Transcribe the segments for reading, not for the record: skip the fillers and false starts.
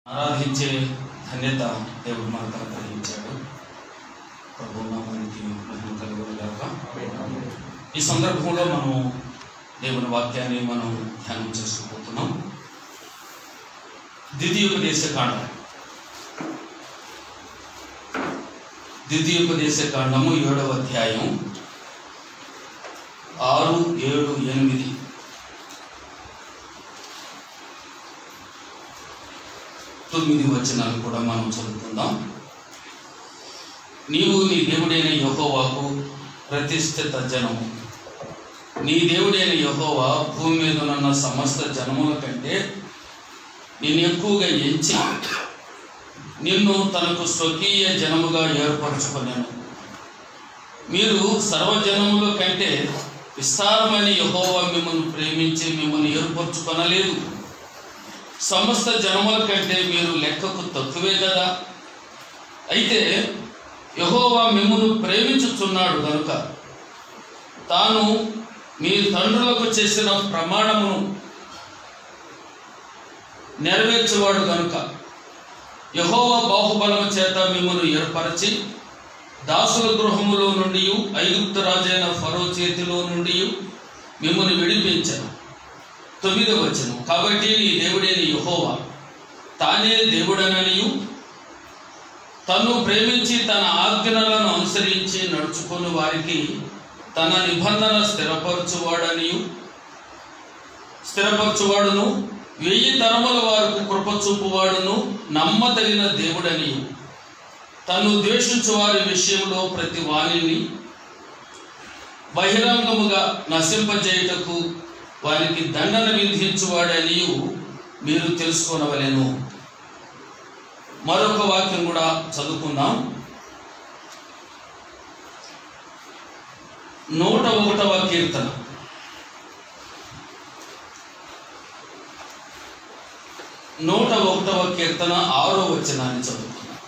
ఆరాధించే ధన్యత దేవుడు మనకు అనుగ్రహించాడు. ప్రభువు నామానికి మహిమ కలుగునుగాక. ఈ సందర్భంలో మనం దేవుని వాక్యాన్ని మనం ధ్యానం చేసుకోబోతున్నాం. ద్వితీయోపదేశకాండం 7వ అధ్యాయం 6, 7, 8 9 వచనాలు కూడా మనం చదువుకుందాం. నీవు నీ దేవుడైన యెహోవాకు ప్రతిష్ఠిత జనము. నీ దేవుడైన యెహోవా భూమి మీద ఉన్న సమస్త జనముల కంటే నిన్ను ఎక్కువగా ఎంచి నిన్ను తనకు స్వకీయ జనముగా ఏర్పరచుకున్నాను. మీరు సర్వజనముల కంటే విస్తారమైన యెహోవా మిమ్మల్ని ప్రేమించి మిమ్మల్ని ఏర్పరచుకొనలేదు. సమస్త జనముల కంటే మీరు లెక్కకు తక్కువే కదా. అయితే యెహోవా మిమ్మల్ని ప్రేమించుచున్నాడు గనుక తాను మీ తండ్రులకు చేసిన ప్రమాణమును నెరవేర్చేవాడు గనుక యెహోవా బాహుబలము చేత మిమ్మల్ని ఏర్పరచి దాసుల గృహములో నుండి ఐగుప్తు రాజైన ఫరో చేతిలో నుండి మిమ్మల్ని విడిపించను. 9వ వచనం. కాబట్టి నీ దేవుడైన యెహోవా తానే దేవుడననియు తన్ను ప్రేమించి తన ఆజ్ఞలను అనుసరించి నడుచుకుని వారికి తన నిబంధన స్థిరపరచువాడును 1000 తరముల వారికి కృప చూపువాడును నమ్మదగిన దేవుడనియు తను ద్వేషించు వారి విషయంలో ప్రతి వాణిని బహిరంగముగా నశింపజేయుటకు వారికి దండన విధించువాడని మీరు తెలుసుకోనవలెను. మరొక వాక్యం కూడా చదువుకుందాం. 101వ కీర్తన 6వ వచనాన్ని చదువుకుందాం.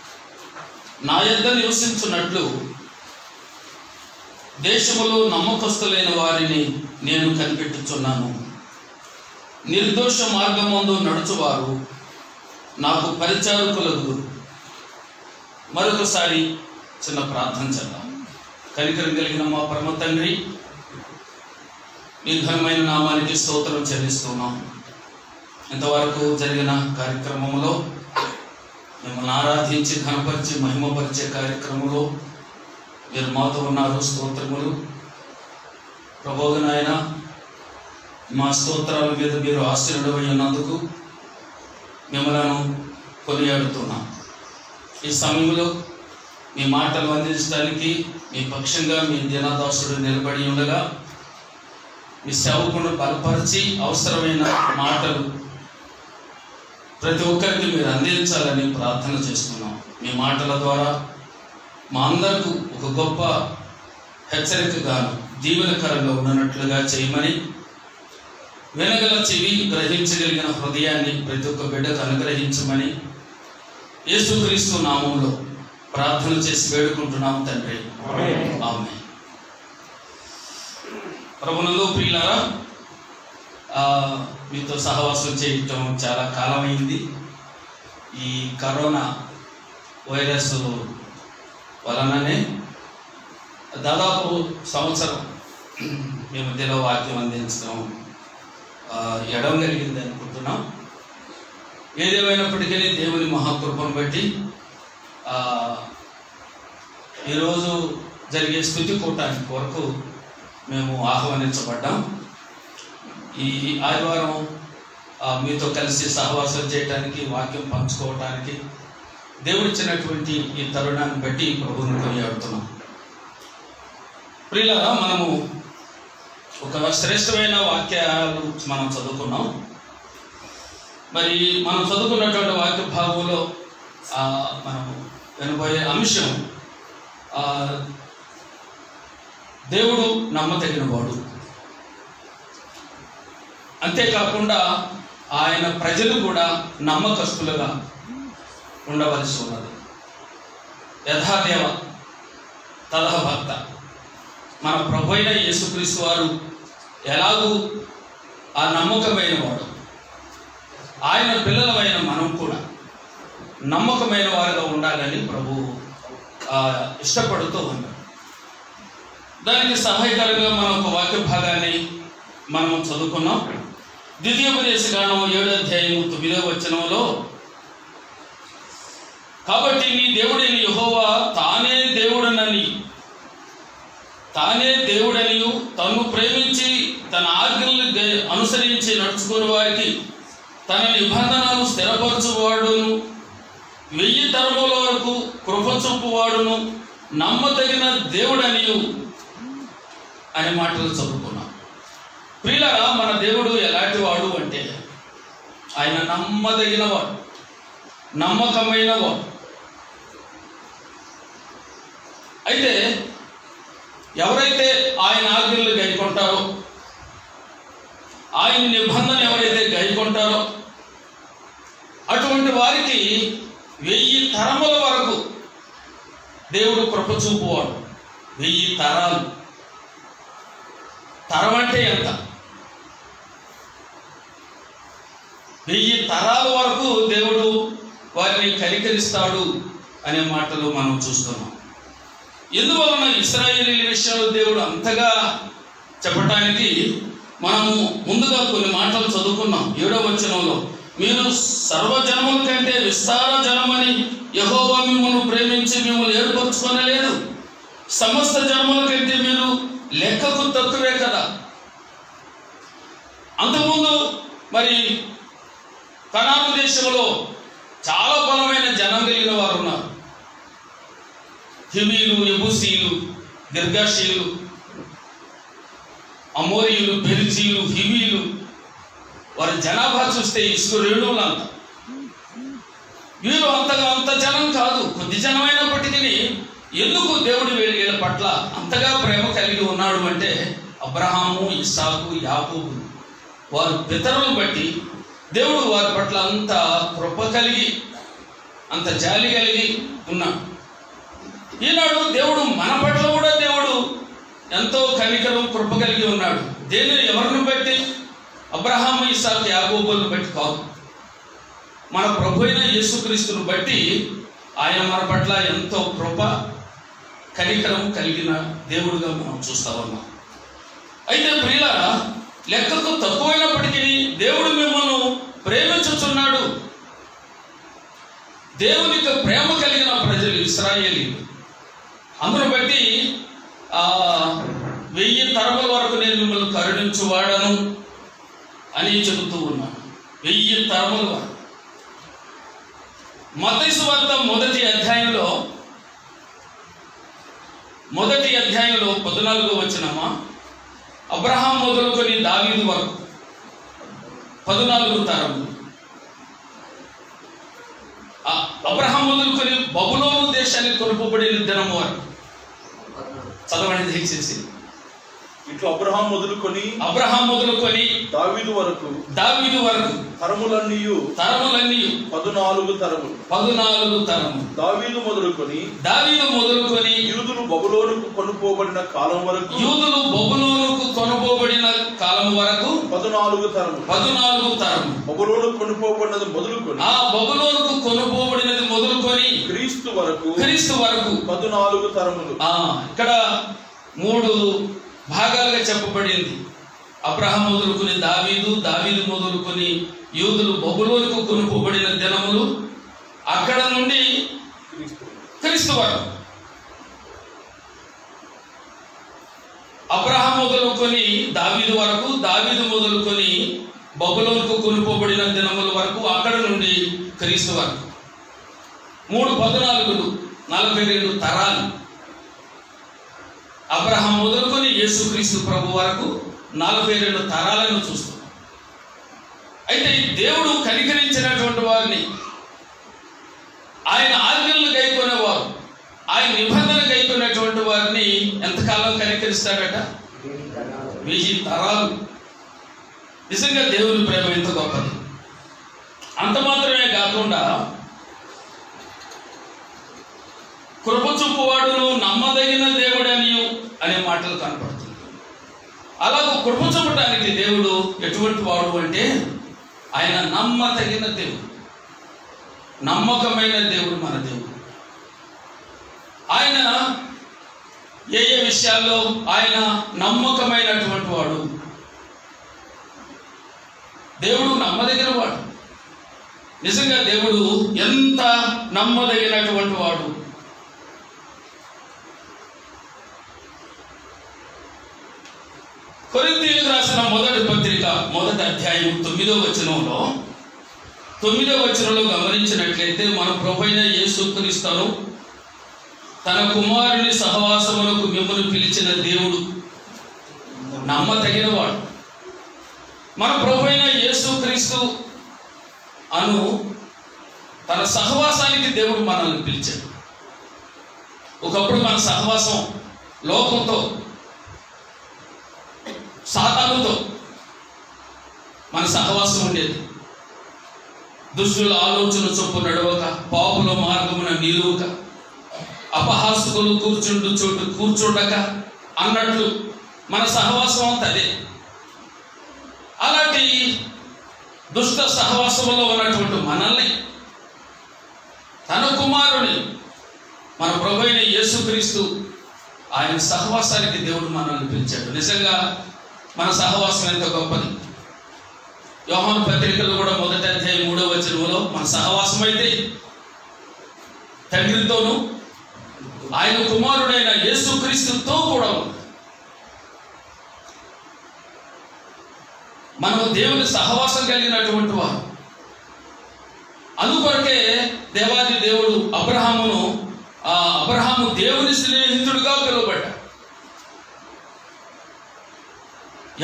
నా యొద్ద నివసించున్నట్లు దేశములో నమ్మకస్తులైన వారిని నేను కనిపెట్టుచున్నాను. నిర్దోష మార్గమందు నడుచువారు నాకు పరిచారకులకు. మరొకసారి చిన్న ప్రార్థన చేద్దాం. కనికరం కలిగిన మా పరమ తండ్రి, మీ ఘనమైన నామానికి స్తోత్రం చెల్లిస్తున్నాం. ఇంతవరకు జరిగిన కార్యక్రమంలో మిమ్మల్ని ఆరాధించి ఘనపరిచి మహిమపరిచే కార్యక్రమంలో మీరు మాతో ఉన్నారు. స్తోత్రములు ప్రభువునాయన. మా స్తోత్రాల మీద మీరు ఆశీర్వాదమై ఉన్నందుకు మిమ్మల్ని కొనియాడుతున్నాం. ఈ సమయంలో మీ మాటలు అందించడానికి మీ పక్షంగా మీ దీనదాసుడు నిలబడి ఉండగా మీ సేవకులను బలపరిచి అవసరమైన మాటలు ప్రతి ఒక్కరికి మీరు అందించాలని ప్రార్థన చేస్తున్నాం. మీ మాటల ద్వారా మా అందరకు ఒక గొప్ప హెచ్చరికగాను దీవెనకరంగా ఉన్నట్లుగా చేయమని, వినగల చెవి గ్రహించగలిగిన హృదయాన్ని ప్రతి ఒక్క బిడ్డకు అనుగ్రహించమని యేసుక్రీస్తు నామంలో ప్రార్థన చేసి వేడుకుంటున్నాం తండ్రి. ఆమేన్. ప్రభువునందు ప్రియులారా, మీతో సహవాసం చేయటం చాలా కాలమైంది. ఈ కరోనా వైరస్ వలననే దాదాపు సంవత్సరం మీ మధ్యలో వాక్యం అందించడం ఎడవగలిగింది అనుకుంటున్నాం. ఏదేమైనప్పటికీ దేవుని మహాకృపను బట్టి ఈరోజు జరిగే స్తుతి కూటానికి వరకు మేము ఆహ్వానించబడ్డాం. ఈ ఆదివారం మీతో కలిసి సహవాసం చేయడానికి, వాక్యం పంచుకోవటానికి దేవుడిచ్చినటువంటి ఈ తరుణాన్ని బట్టి ప్రభువును కొనియాడుతున్నాం. ప్రియులారా, మనము ఒక శ్రేష్టమైన వాక్యాలు మనం చదువుకున్నాం. మరి మనం చదువుకున్నటువంటి వాక్య భాగంలో మనం వినబోయే అంశం దేవుడు నమ్మదగిన వాడు. అంతేకాకుండా ఆయన ప్రజలు కూడా నమ్మకస్తులుగా ఉండవలసి ఉన్నది. యథాదేవ తదహ భక్త. మన ప్రభు అయిన యేసుక్రీస్తు వారు ఎలాగూ ఆ నమ్మకమైన వాడు, ఆయన పిల్లలమైన మనం కూడా నమ్మకమైన వారుగా ఉండాలని ప్రభు ఇష్టపడుతూ ఉన్నారు. దానికి సహాయకరంగా మనం ఒక వాక్య భాగాన్ని మనం చదువుకున్నాం. ద్వితీయోపదేశకాండం 7వ అధ్యాయం 9వ వచనంలో, కాబట్టి నీ దేవుడైన యెహోవా తానే దేవుడనియు తన్ను ప్రేమించి తన ఆజ్ఞలను అనుసరించి నడుచుకునే వారికి తన నిబంధనలు స్థిరపరచువాడును, 1000 తరముల వరకు కృప చూపువాడును, నమ్మదగిన దేవుడనియు అనే మాటలు చదువుకున్నాం. ప్రియులారా, మన దేవుడు ఎలాంటి వాడు అంటే ఆయన నమ్మదగిన వాడు, నమ్మకమైన వాడు. అయితే ఎవరైతే ఆయన ఆజ్ఞలు గైకొంటారో, ఆయన నిబంధన ఎవరైతే గైకొంటారో అటువంటి వారికి 1000 తరముల వరకు దేవుడు కృప చూపువాడు. 1000 తరాలు. తరం అంటే ఎంత? 1000 తరాల వరకు దేవుడు వారిని కనికరిస్తాడు అనే మాటలు మనం చూస్తున్నాం. ఎందువలన ఇశ్రాయేలీయుల విషయంలో దేవుడు అంతగా చెప్పటానికి మనము ముందుగా కొన్ని మాటలు చదువుకున్నాం. 7వ వచనంలో, మీరు సర్వజనముల కంటే విస్తార జనమని యెహోవా మిమ్మల్ని ప్రేమించి మిమ్మల్ని ఏర్పరచుకొనలేదు. సమస్త జనముల కంటే మీరు లెక్కకు తక్కువే కదా. అంతకుముందు మరి కనాను దేశంలో చాలా బలమైన జనం కలిగిన వారు ఉన్నారు. హివీలు, యెబూసీలు, గిర్గాషీలు, అమోరీయులు, పెరిజీలు, హివీలు. వారి జనాభా చూస్తే ఇసుక రేణువులంతా. వీరు అంత జనం కాదు, కొద్ది జనమైనప్పటికీ ఎందుకు దేవుడు వీళ్ళ పట్ల అంతగా ప్రేమ కలిగి ఉన్నాడు అంటే, అబ్రహాము, ఇస్సాకు, యాకోబు వారి పితరులను బట్టి దేవుడు వారి పట్ల అంత కృప కలిగి, అంత జాలి కలిగి ఉన్నాడు. ఈనాడు దేవుడు మన పట్ల కూడా దేవుడు ఎంతో కనికరం, కృప కలిగి ఉన్నాడు. దేనిని ఎవరిని బట్టి? అబ్రహాము, ఇస్సాకు, యాకోబులను బట్టి కాదు, మన ప్రభు అయిన యేసుక్రీస్తును బట్టి ఆయన మన పట్ల ఎంతో కృప, కనికరం కలిగిన దేవుడుగా మనం చూస్తా ఉన్నాం. అయితే ప్రియులారా, లెక్కకు తక్కువైనప్పటికీ దేవుడు మిమ్మల్ని ప్రేమించుచున్నాడు. దేవునికి ప్రేమ కలిగిన ప్రజలు ఇశ్రాయేలీయులు. అందును బట్టి 1000 తరముల వరకు నేను మిమ్మల్ని కరుణించువాడను అని చెబుతూ ఉన్నాను. 1000 తరముల వరకు. మత్తయి సువార్త 1వ అధ్యాయంలో 14వ వచనమా, అబ్రహాం మొదలుకొని దావీదు వరకు 14 తరములు. అబ్రహాం మొదలుకొని బబులోను దేశానికి కొనుపబడిన దినము వరకు. చదవండి దయచేసి. ఇట్లా అబ్రహాం మొదలుకొని దావీదు వరకు తరములన్నీ 14 తరములు. దావీదు మొదలుకొని యూదులు బబులోనుకు కొనుపోబడిన కాలం వరకు 14 తరములు. బబులోను కొనుపోబడినది మొదలుకొని క్రీస్తు వరకు 14 తరములు. ఇక్కడ 3 భాగాలుగా చెప్పబడింది. అబ్రహాం మొదలుకొని దావీదు మొదలుకొని యూదులు బబులోనుకు కొనుపోబడిన దినములు, అక్కడ నుండి క్రీస్తు వరకు. అబ్రహాం మొదలుకొని దావీదు వరకు, దావీదు మొదలుకొని బబులోనుకు కొనుపోబడిన దినముల వరకు, అక్కడ నుండి క్రీస్తు వరకు. 3 42 తరాలు. అబ్రహాం మొదలుకొని యేసుక్రీస్తు ప్రభు వరకు 42 తరాలను చూస్తాం. అయితే దేవుడు కనికరించినటువంటి వారిని, ఆయన ఆజ్ఞలను గైకొనేవారు, ఆయన నిబంధన గైకొనేటువంటి వారిని ఎంతకాలం కనికరిస్తాడట? 1000 తరాలు. నిజంగా దేవుని ప్రేమ ఎంత గొప్పది. అంత మాత్రమే కాకుండా కృప చూపువాడును, నమ్మదగిన దేవుడనియు అనే మాటలు కనపడుతుంది. అలాగ కృప చూపడానికి దేవుడు ఎటువంటి వాడు అంటే ఆయన నమ్మదగిన దేవుడు. నమ్మకమైన దేవుడు మన దేవుడు. ఆయన ఏ ఏ విషయాల్లో ఆయన నమ్మకమైనటువంటి వాడు. దేవుడు నమ్మదగిన వాడు. నిజంగా దేవుడు ఎంత నమ్మదగినటువంటి వాడు. కొరింథీయులకు రాసిన మొదటి పత్రిక 1వ అధ్యాయం 9వ వచనంలో గమనించినట్లయితే మన ప్రభువైన యేసుక్రీస్తును తన కుమారుని సహవాసములకు మిమ్మల్ని పిలిచిన దేవుడు నమ్మదగినవాడు. మన ప్రభువైన యేసుక్రీస్తు అను తన సహవాసానికి దేవుడు మనల్ని పిలిచాడు. ఒకప్పుడు మన సహవాసం లోకంతో, సాతానుతో మన సహవాసం ఉండేది. దుష్టుల ఆలోచన చొప్పు నడవక, పాపుల మార్గమున నిలువక, అపహాసకులు కూర్చుండు చోటు కూర్చుండక అన్నట్లు మన సహవాసం అంతా అదే. అలాంటి దుష్ట సహవాసంలో ఉన్నటువంటి మనల్ని తన కుమారుని మన ప్రభువైన యేసుక్రీస్తు ఆయన సహవాసానికి దేవుడు మనల్ని పిలిచాడు. నిజంగా మన సహవాసం ఎంత గొప్పది. యోహాను పత్రికలో కూడా 1వ అధ్యాయం 3వ వచనంలో మన సహవాసం అయితే తండ్రితోనూ ఆయన కుమారుడైన యేసుక్రీస్తుతో కూడా మనము దేవుని సహవాసం కలిగినటువంటి వారు. అందుకొరకే దేవాది దేవుడు అబ్రహాము దేవుని స్నేహితుడిగా పిలువబడ్డాడు.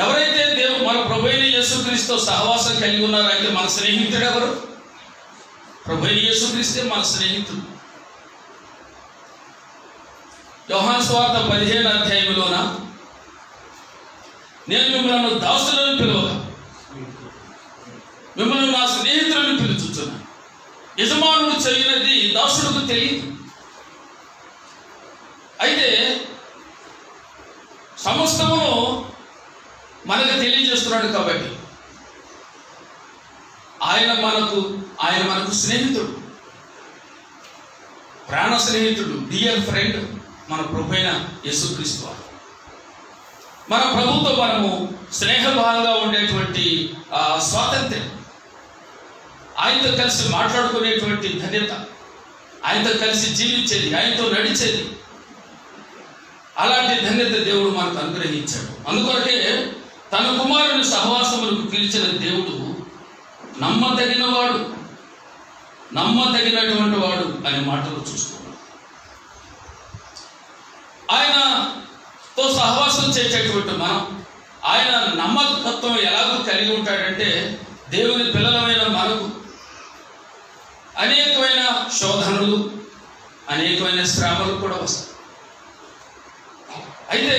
ఎవరైతే మన ప్రభువైన యేసుక్రీస్తుతో సహవాసం కలిగి ఉన్నారో అయితే మన స్నేహితుడు ఎవరు? ప్రభువైన యేసుక్రీస్తే మన స్నేహితుడు. యోహాను సువార్త 15వ అధ్యాయంలోన నేను మిమ్మల్ని దాసులను పిలువక మిమ్మల్ని నా స్నేహితులను పిలుచుచున్నాను. యజమానుడు చేయనది దాసుడుకు తెలియదు. అయితే సమస్తమును మనకు తెలియజేస్తున్నాడు కాబట్టి ఆయన మనకు స్నేహితుడు, ప్రాణ స్నేహితుడు, డియర్ ఫ్రెండ్ మన ప్రభువైన యేసుక్రీస్తు. మన ప్రభుతో మనము స్నేహభావంగా ఉండేటువంటి స్వాతంత్ర్యం, ఆయనతో కలిసి మాట్లాడుకునేటువంటి ధన్యత, ఆయనతో కలిసి జీవించేది, ఆయనతో నడిచేది, అలాంటి ధన్యత దేవుడు మనకు అనుగ్రహించాడు. అందుకొరకే తన కుమారుని సహవాసములకు పిలిచిన దేవుడు నమ్మదగినటువంటి వాడు అనే మాటలు చూస్తున్నాం. ఆయనతో సహవాసం చేసేటువంటి మనం ఆయన నమ్మకత్వం ఎలాగో కలిగి ఉంటాడంటే దేవుని పిల్లలమైన మనకు అనేకమైన శోధనలు, అనేకమైన శ్రమలు కూడా వస్తాయి. అయితే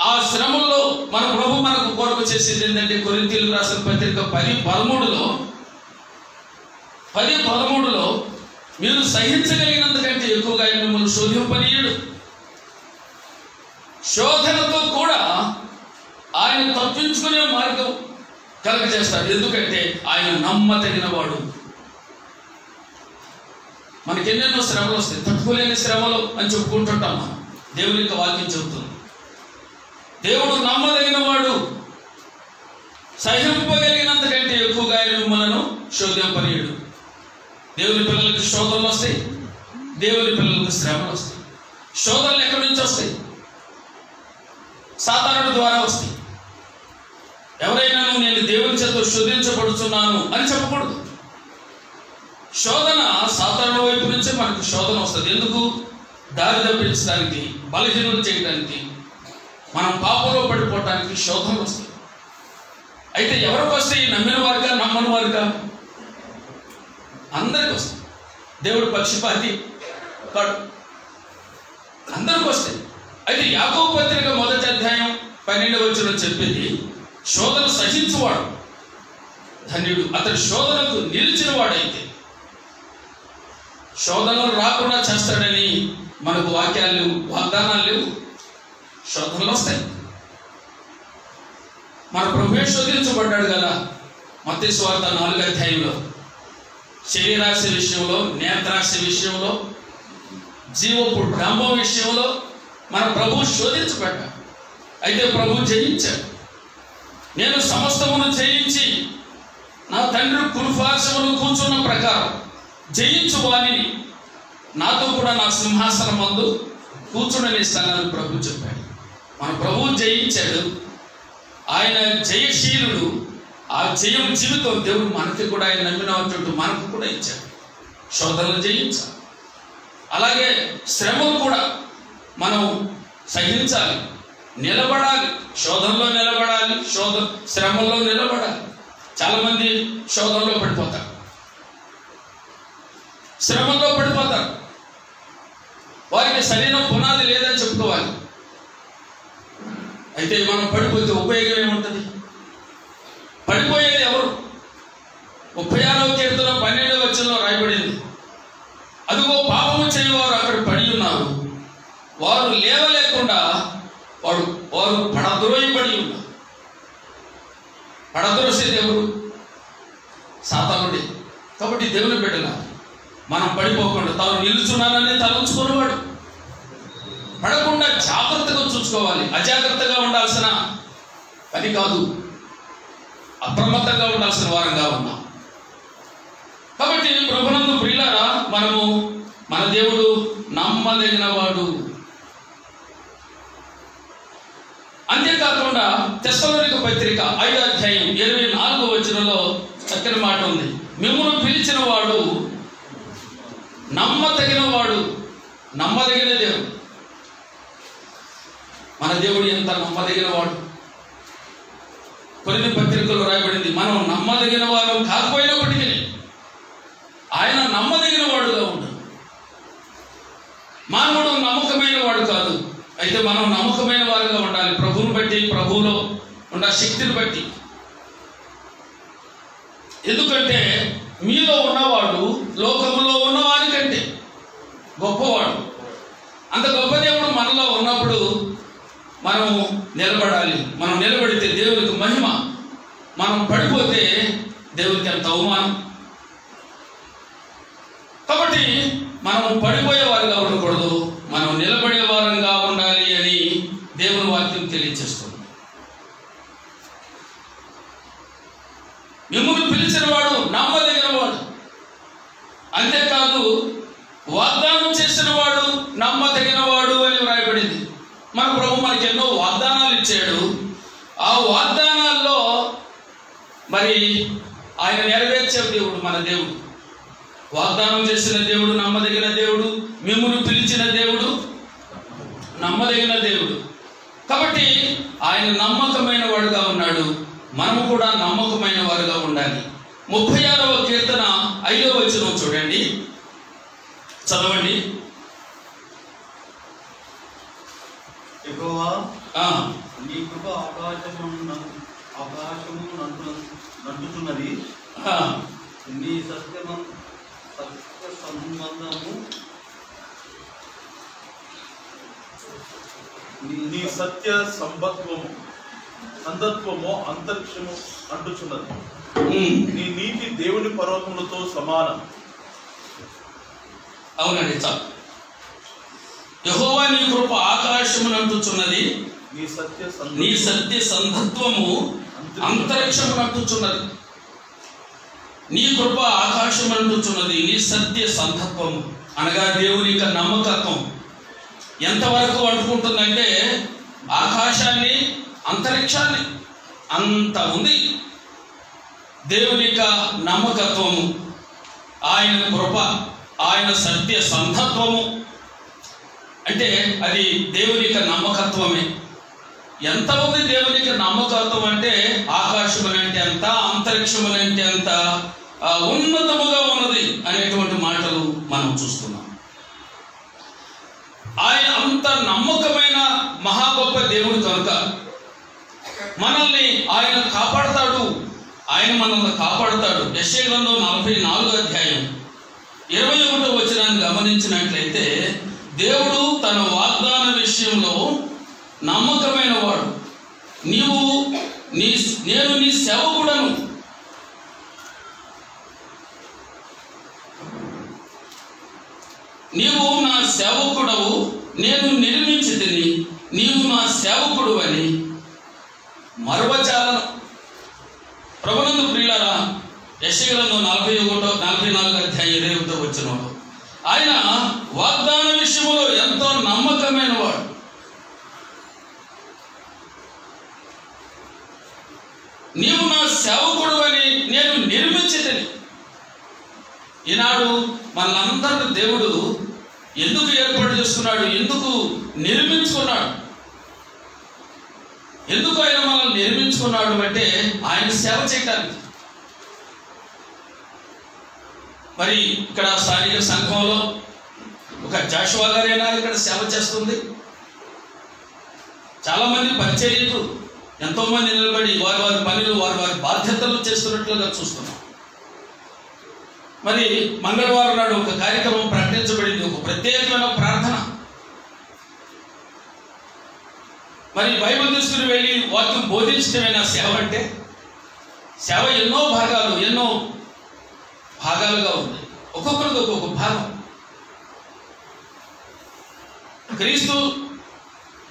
ఆ శ్రమల్లో మన ప్రభు మనకు కొరకు చేసేది ఏంటంటే కొరింథీయులకు రాసిన పత్రిక 10:13లో మీరు సహించగలిగినంతకంటే ఎక్కువగా ఆయన మిమ్మల్ని శోధింపనీయడు. శోధనతో కూడా ఆయన తప్పించుకునే మార్గం కలగజేస్తాడు. ఎందుకంటే ఆయన నమ్మదగిన వాడు. మనకి ఎన్నెన్నో శ్రమలు వస్తాయి, తట్టుకోలేని శ్రమలు అని చెప్పుకుంటుంటాం. మనం దేవుని యొక్క వాక్యం చెబుతుంది దేవుడు నమ్మదగిన వాడు, సహింపగలిగినంతకంటే ఎక్కువగా ఆయన మిమ్మల్ని శోధింపనీయడు. దేవుని పిల్లలకు శోధనలు వస్తాయి, దేవుని పిల్లలకు శ్రమలు వస్తాయి. శోధనలు ఎక్కడి నుంచి వస్తాయి? సాతానుడి ద్వారా వస్తాయి. ఎవరైనా నేను దేవుని చేత శోధించబడుతున్నాను అని చెప్పకూడదు. శోధన సాతానుడి వైపు నుంచే మనకు శోధన వస్తుంది. ఎందుకు? దారి తప్పించడానికి, బలహీనలు చేయడానికి, మనం పాపంలో పడిపోవటానికి శోధనలు వస్తాయి. అయితే ఎవరికి వస్తాయి? నమ్మిన వారిగా, నమ్మని వారిగా? అందరికి వస్తాయి. దేవుడు పక్షపాతి కాడు, అందరికి వస్తాయి. అయితే యాకోబు పత్రిక 1వ అధ్యాయం 12వ వచనం చెప్పేది శోధన సహించువాడు ధన్యుడు, అతడు శోధనకు నిలిచిన వాడైతే. శోధనలు రాకుండా చేస్తాడని మనకు వాక్యాలు లేవు, వాగ్దానాలు లేవు. శోధనలు వస్తాయి. మన ప్రభువే శోధించబడ్డాడు కదా. మత్తయి సువార్త 4వ అధ్యాయంలో శరీరాశ విషయంలో, నేత్రాశ విషయంలో, జీవపు డంబం విషయంలో మన ప్రభు శోధించబడ్డాడు. అయితే ప్రభు జయించాడు. నేను సమస్తమును జయించి నా తండ్రి కురుపార్శ్వమున కూర్చున్న ప్రకారం జయించు వాణిని నాతో కూడా నా సింహాసనం మందు కూర్చుండనిస్తానని ప్రభు చెప్పాడు. మన ప్రభు జయించాడు. ఆయన జయశీలుడు. ఆ జయం జీవితం దేవుడు మనకి కూడా, ఆయన నమ్మినటువంటి మనకు కూడా ఇచ్చాడు. శోధనలు జయించాలి. అలాగే శ్రమలు కూడా మనం సహించాలి, నిలబడాలి. శోధనలో నిలబడాలి, శ్రమల్లో నిలబడాలి. చాలామంది శోధనలో పడిపోతారు, శ్రమల్లో పడిపోతారు. వారికి సరైన పునాది లేదని చెప్పుకోవాలి. అయితే మనం పడిపోతే ఉపయోగం ఏముంటుంది? పడిపోయేది ఎవరు? 36వ కీర్తన 12వ వచనంలో రాయబడింది, అదిగో పాపము చేయవారు అక్కడ పడి ఉన్నారు, వారు లేవలేకుండా వారు పడద్రోయబడి ఉన్నారు. పడద్రోసేది ఎవరు? సాతానుడే. కాబట్టి దేవుని బిడ్డల మనం పడిపోకుండా తాను నిలుచున్నానని తలంచుకునేవాడు. పడకుండా జాగ్రత్తగా చూసుకోవాలి. అజాగ్రత్తగా ఉండాల్సిన పని కాదు, అప్రమత్తంగా ఉండాల్సిన వారంగా ఉన్నాం. కాబట్టి ప్రభునందు ప్రియులారా, మన దేవుడు నమ్మదగిన వాడు. అంతేకాకుండా తెస్సలోనిక పత్రిక 5వ అధ్యాయం 24వ వచనంలో చక్కని మాట ఉంది. మిమ్మల్ని పిలిచిన వాడు నమ్మదగిన వాడు. నమ్మదగిన దేవుడు. మన దేవుడు ఎంత నమ్మదగిన వాడు. కొన్ని పత్రికల్లో రాయబడింది, మనం నమ్మదగిన వారు కాకపోయినప్పటికీ ఆయన నమ్మదగిన వాడుగా ఉంటాడు. మానవుడు నమ్మకమైన వాడు కాదు. అయితే మనం నమ్మకమైన వారుగా ఉండాలి. ప్రభువుని బట్టి, ప్రభువులో ఉన్న శక్తిని బట్టి. ఎందుకంటే మీలో ఉన్నవాడు లోకములో ఉన్నవారి కంటే గొప్పవాడు. అంత గొప్ప దేవుడు మనలో ఉన్నప్పుడు మనం నిలబడాలి. మనం నిలబడితే దేవునికి మహిమ. మనం పడిపోతే దేవునికి ఎంత అవమానం. కాబట్టి మనం పడిపోయే వారుగా ఉండకూడదు, మనం నిలబడే వారంగా ఉండాలి అని దేవుని వాక్యం తెలియజేస్తుంది. మిమ్మల్ని పిలిచిన వాడు నమ్మదగిన వాడు. అంతేకాదు వాగ్దానం చేసిన వాడు నమ్మదగిన వాడు అని వ్రాయబడింది. మన ప్రభు మనకి ఎన్నో వాగ్దానాలు ఇచ్చాడు. ఆ వాగ్దానాల్లో మరి ఆయన నెరవేర్చే దేవుడు మన దేవుడు. వాగ్దానం చేసిన దేవుడు నమ్మదగిన దేవుడు. మిమ్మును పిలిచిన దేవుడు నమ్మదగిన దేవుడు. కాబట్టి ఆయన నమ్మకమైన వాడుగా ఉన్నాడు. మనము కూడా నమ్మకమైన వారుగా ఉండాలి. 36వ కీర్తన 5వ వచనం చూడండి, చదవండి. యెహోవా, నీ కృప ఆకాశము నడుచుతున్నది. నీ సత్య సంబంధము నీ సత్య సందత్వము అంతరిక్షము అంటుచున్నది. నీ నీతి దేవుని పర్వతములతో సమానం. అవునండి, చాలు. యెహోవా నీ కృప ఆకాశమును అంటుచున్నది, నీ సత్య సంధత్వము అంతరిక్షమును అంటుచున్నది. నీ కృప ఆకాశం అంటుచున్నది, నీ సత్య సంధత్వము అనగా దేవుని యొక్క నమ్మకత్వం ఎంతవరకు అంటుకుంటుందంటే ఆకాశాన్ని, అంతరిక్షాన్ని అంత ఉంది. దేవుని యొక్క నమ్మకత్వము, ఆయన కృప, ఆయన సత్య సంధత్వము అంటే అది దేవుని యొక్క నమ్మకత్వమే. ఎంత ఉంది దేవుని యొక్క నమ్మకత్వం అంటే ఆకాశములంటే ఎంత, అంతరిక్షములంటే ఎంత ఉన్నతముగా ఉన్నది అనేటువంటి మాటలు మనం చూస్తున్నాం. ఆయన అంత నమ్మకమైన మహా గొప్ప దేవుడు కనుక మనల్ని ఆయన కాపాడతాడు. ఆయన మనల్ని కాపాడుతాడు. యెషయా గ్రంథం 44వ అధ్యాయం 21వ వచనాన్ని గమనించినట్లయితే దేవుడు తన వాగ్దాన విషయంలో నమ్మకమైన వాడు. నేను నీ సేవకుడను, నీవు నా సేవకుడవు, నేను నిర్మించి తిని నీవు నా సేవకుడు అని మరువచాలను. ప్రభునందు ప్రియులారా, యెషయా గ్రంథం 44 అధ్యాయం 21 వచనంలో ఆయన వాగ్దాన విషయంలో ఎంతో నమ్మకమైన వాడు. నీవు నా సేవకుడు అని నేను నిర్మించితిని. ఈనాడు మనందరిని దేవుడు ఎందుకు ఏర్పాటు చేసుకున్నాడు? ఎందుకు నిర్మించుకున్నాడు? ఎందుకు ఆయన మనల్ని నిర్మించుకున్నాడు అంటే ఆయన సేవ చేయడానికి. మరి ఇక్కడ స్థానిక సంఘంలో ఒక జాషువా గారైనా ఇక్కడ సేవ చేస్తుంది. చాలా మంది పరిచర్యలు ఎంతో మంది నిలబడి వారి వారి పనులు వారి వారి బాధ్యతలు చేస్తున్నట్లుగా చూస్తున్నాం. మరి మంగళవారం నాడు ఒక కార్యక్రమం ప్రకటించబడింది, ఒక ప్రత్యేకమైన ప్రార్థన. మరి బైబిల్ తీసుకుని వెళ్ళి వాక్యం బోధించడమేనా సేవ అంటే? సేవ ఎన్నో భాగాలుగా ఉంది, ఒక్కొక్కరికి ఒక్కొక్క భాగం. క్రీస్తు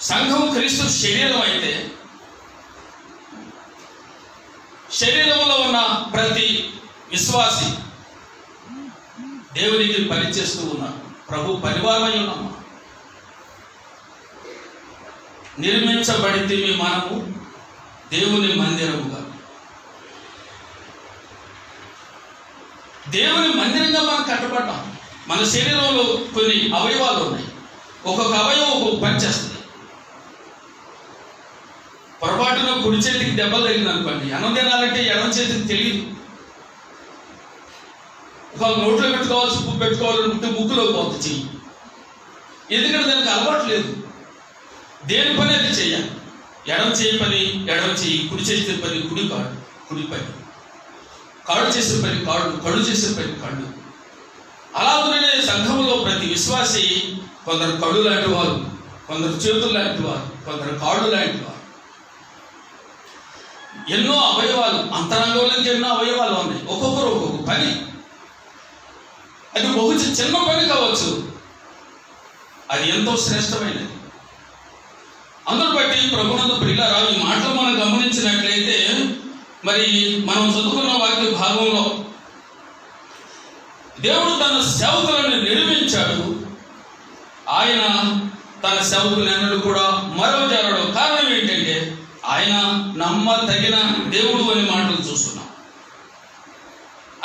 సంఘం క్రీస్తు శరీరం అయితే శరీరంలో ఉన్న ప్రతి విశ్వాసి దేవునికి పనిచేస్తూ ఉన్నారు. ప్రభు పరివారమై ఉన్నాము. నిర్మించబడితే మనము దేవుని మందిరముగా, దేవుని మందిరంగా మనం కట్టబడ్డాం. మన శరీరంలో కొన్ని అవయవాలు ఉన్నాయి. ఒక్కొక్క అవయవం ఒక్కొక్క పని చేస్తుంది. పొరపాటున కుడి చేతికి దెబ్బలు తగిలింది అనుకోండి, అన్నం తినాలంటే ఎడమ చేతికి తెలియదు. ఒక నోట్లో పెట్టుకోవాలి, ఉప్పు పెట్టుకోవాలంటే ముక్కులో పోతుంది చెయ్యి. ఎందుకంటే దానికి అలవాటు లేదు. దేని పని అది చెయ్యాలి. ఎడమ చేయి పని ఎడమ చెయ్యి, కుడి చేసే పని కుడి పని, కాళ్ళు చేసే పని కళ్ళు చేసే పని కళ్ళు. అలాగే సంఘంలో ప్రతి విశ్వాసి కొందరు కళ్ళు లాంటి వారు, కొందరు చేతులు లాంటి వారు, కొందరు కాళ్ళు లాంటి వారు. ఎన్నో అవయవాలు, అంతరంగంలోకి ఎన్నో అవయవాలు ఉన్నాయి. ఒక్కొక్కరు ఒక్కొక్క పని. అది ఒక చిన్న పని కావచ్చు, అది ఎంతో శ్రేష్టమైనది. అందును బట్టి ప్రభునందు ప్రియులారా, ఈ మాటలు మనం గమనించినట్లయితే మరి మనం చదువుకున్న వాక్య భాగంలో దేవుడు తన సేవకులను నిర్మించాడు. ఆయన తన సేవకులను ఎన్నడూ కూడా మరవజాలడు. కారణం ఏంటంటే ఆయన నమ్మదగిన దేవుడు అనే మాటలు చూస్తున్నాం.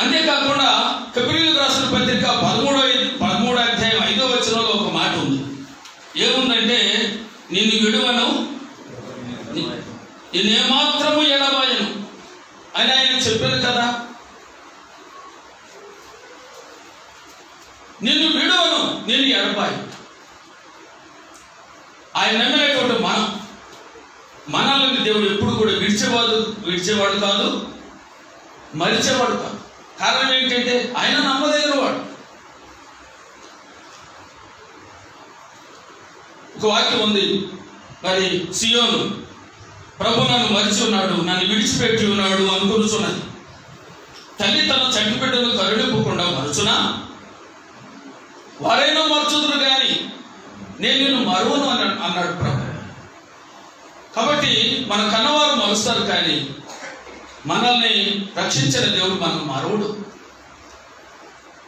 అంతేకాకుండా హెబ్రీయులకు రాసిన పత్రిక 13వ అధ్యాయం 5వ వచనంలో ఒక మాట ఉంది. ఏముందంటే, నిన్ను విడువను, నిన్నేమాత్రము ఎడబాయను అని ఆయన చెప్పారు కదా. నిన్ను విడువను, నిన్ను ఎడబాయను. ఆయన నమ్మినటువంటి మనల్ని దేవుడు ఎప్పుడు కూడా విడిచేవాడు కాదు, మరిచేవాడు కాదు. కారణం ఏంటంటే ఆయన నమ్మదగిన వాడు. ఒక వాక్యం ఉంది, మరి సియోను ప్రభు నన్ను మరిచి ఉన్నాడు, నన్ను విడిచిపెట్టి ఉన్నాడు అనుకుంటున్నది. తల్లి తన చంటి బిడ్డను కరుణింపకుండా మరుచునా? వారైనా మరుచుదురు కానీ నేను నిన్ను మరువను అన్నాడు ప్రభు. కాబట్టి మన కన్నవారు మరుస్తారు, కానీ మనల్ని రక్షించిన దేవుడు మనం మరువుడు.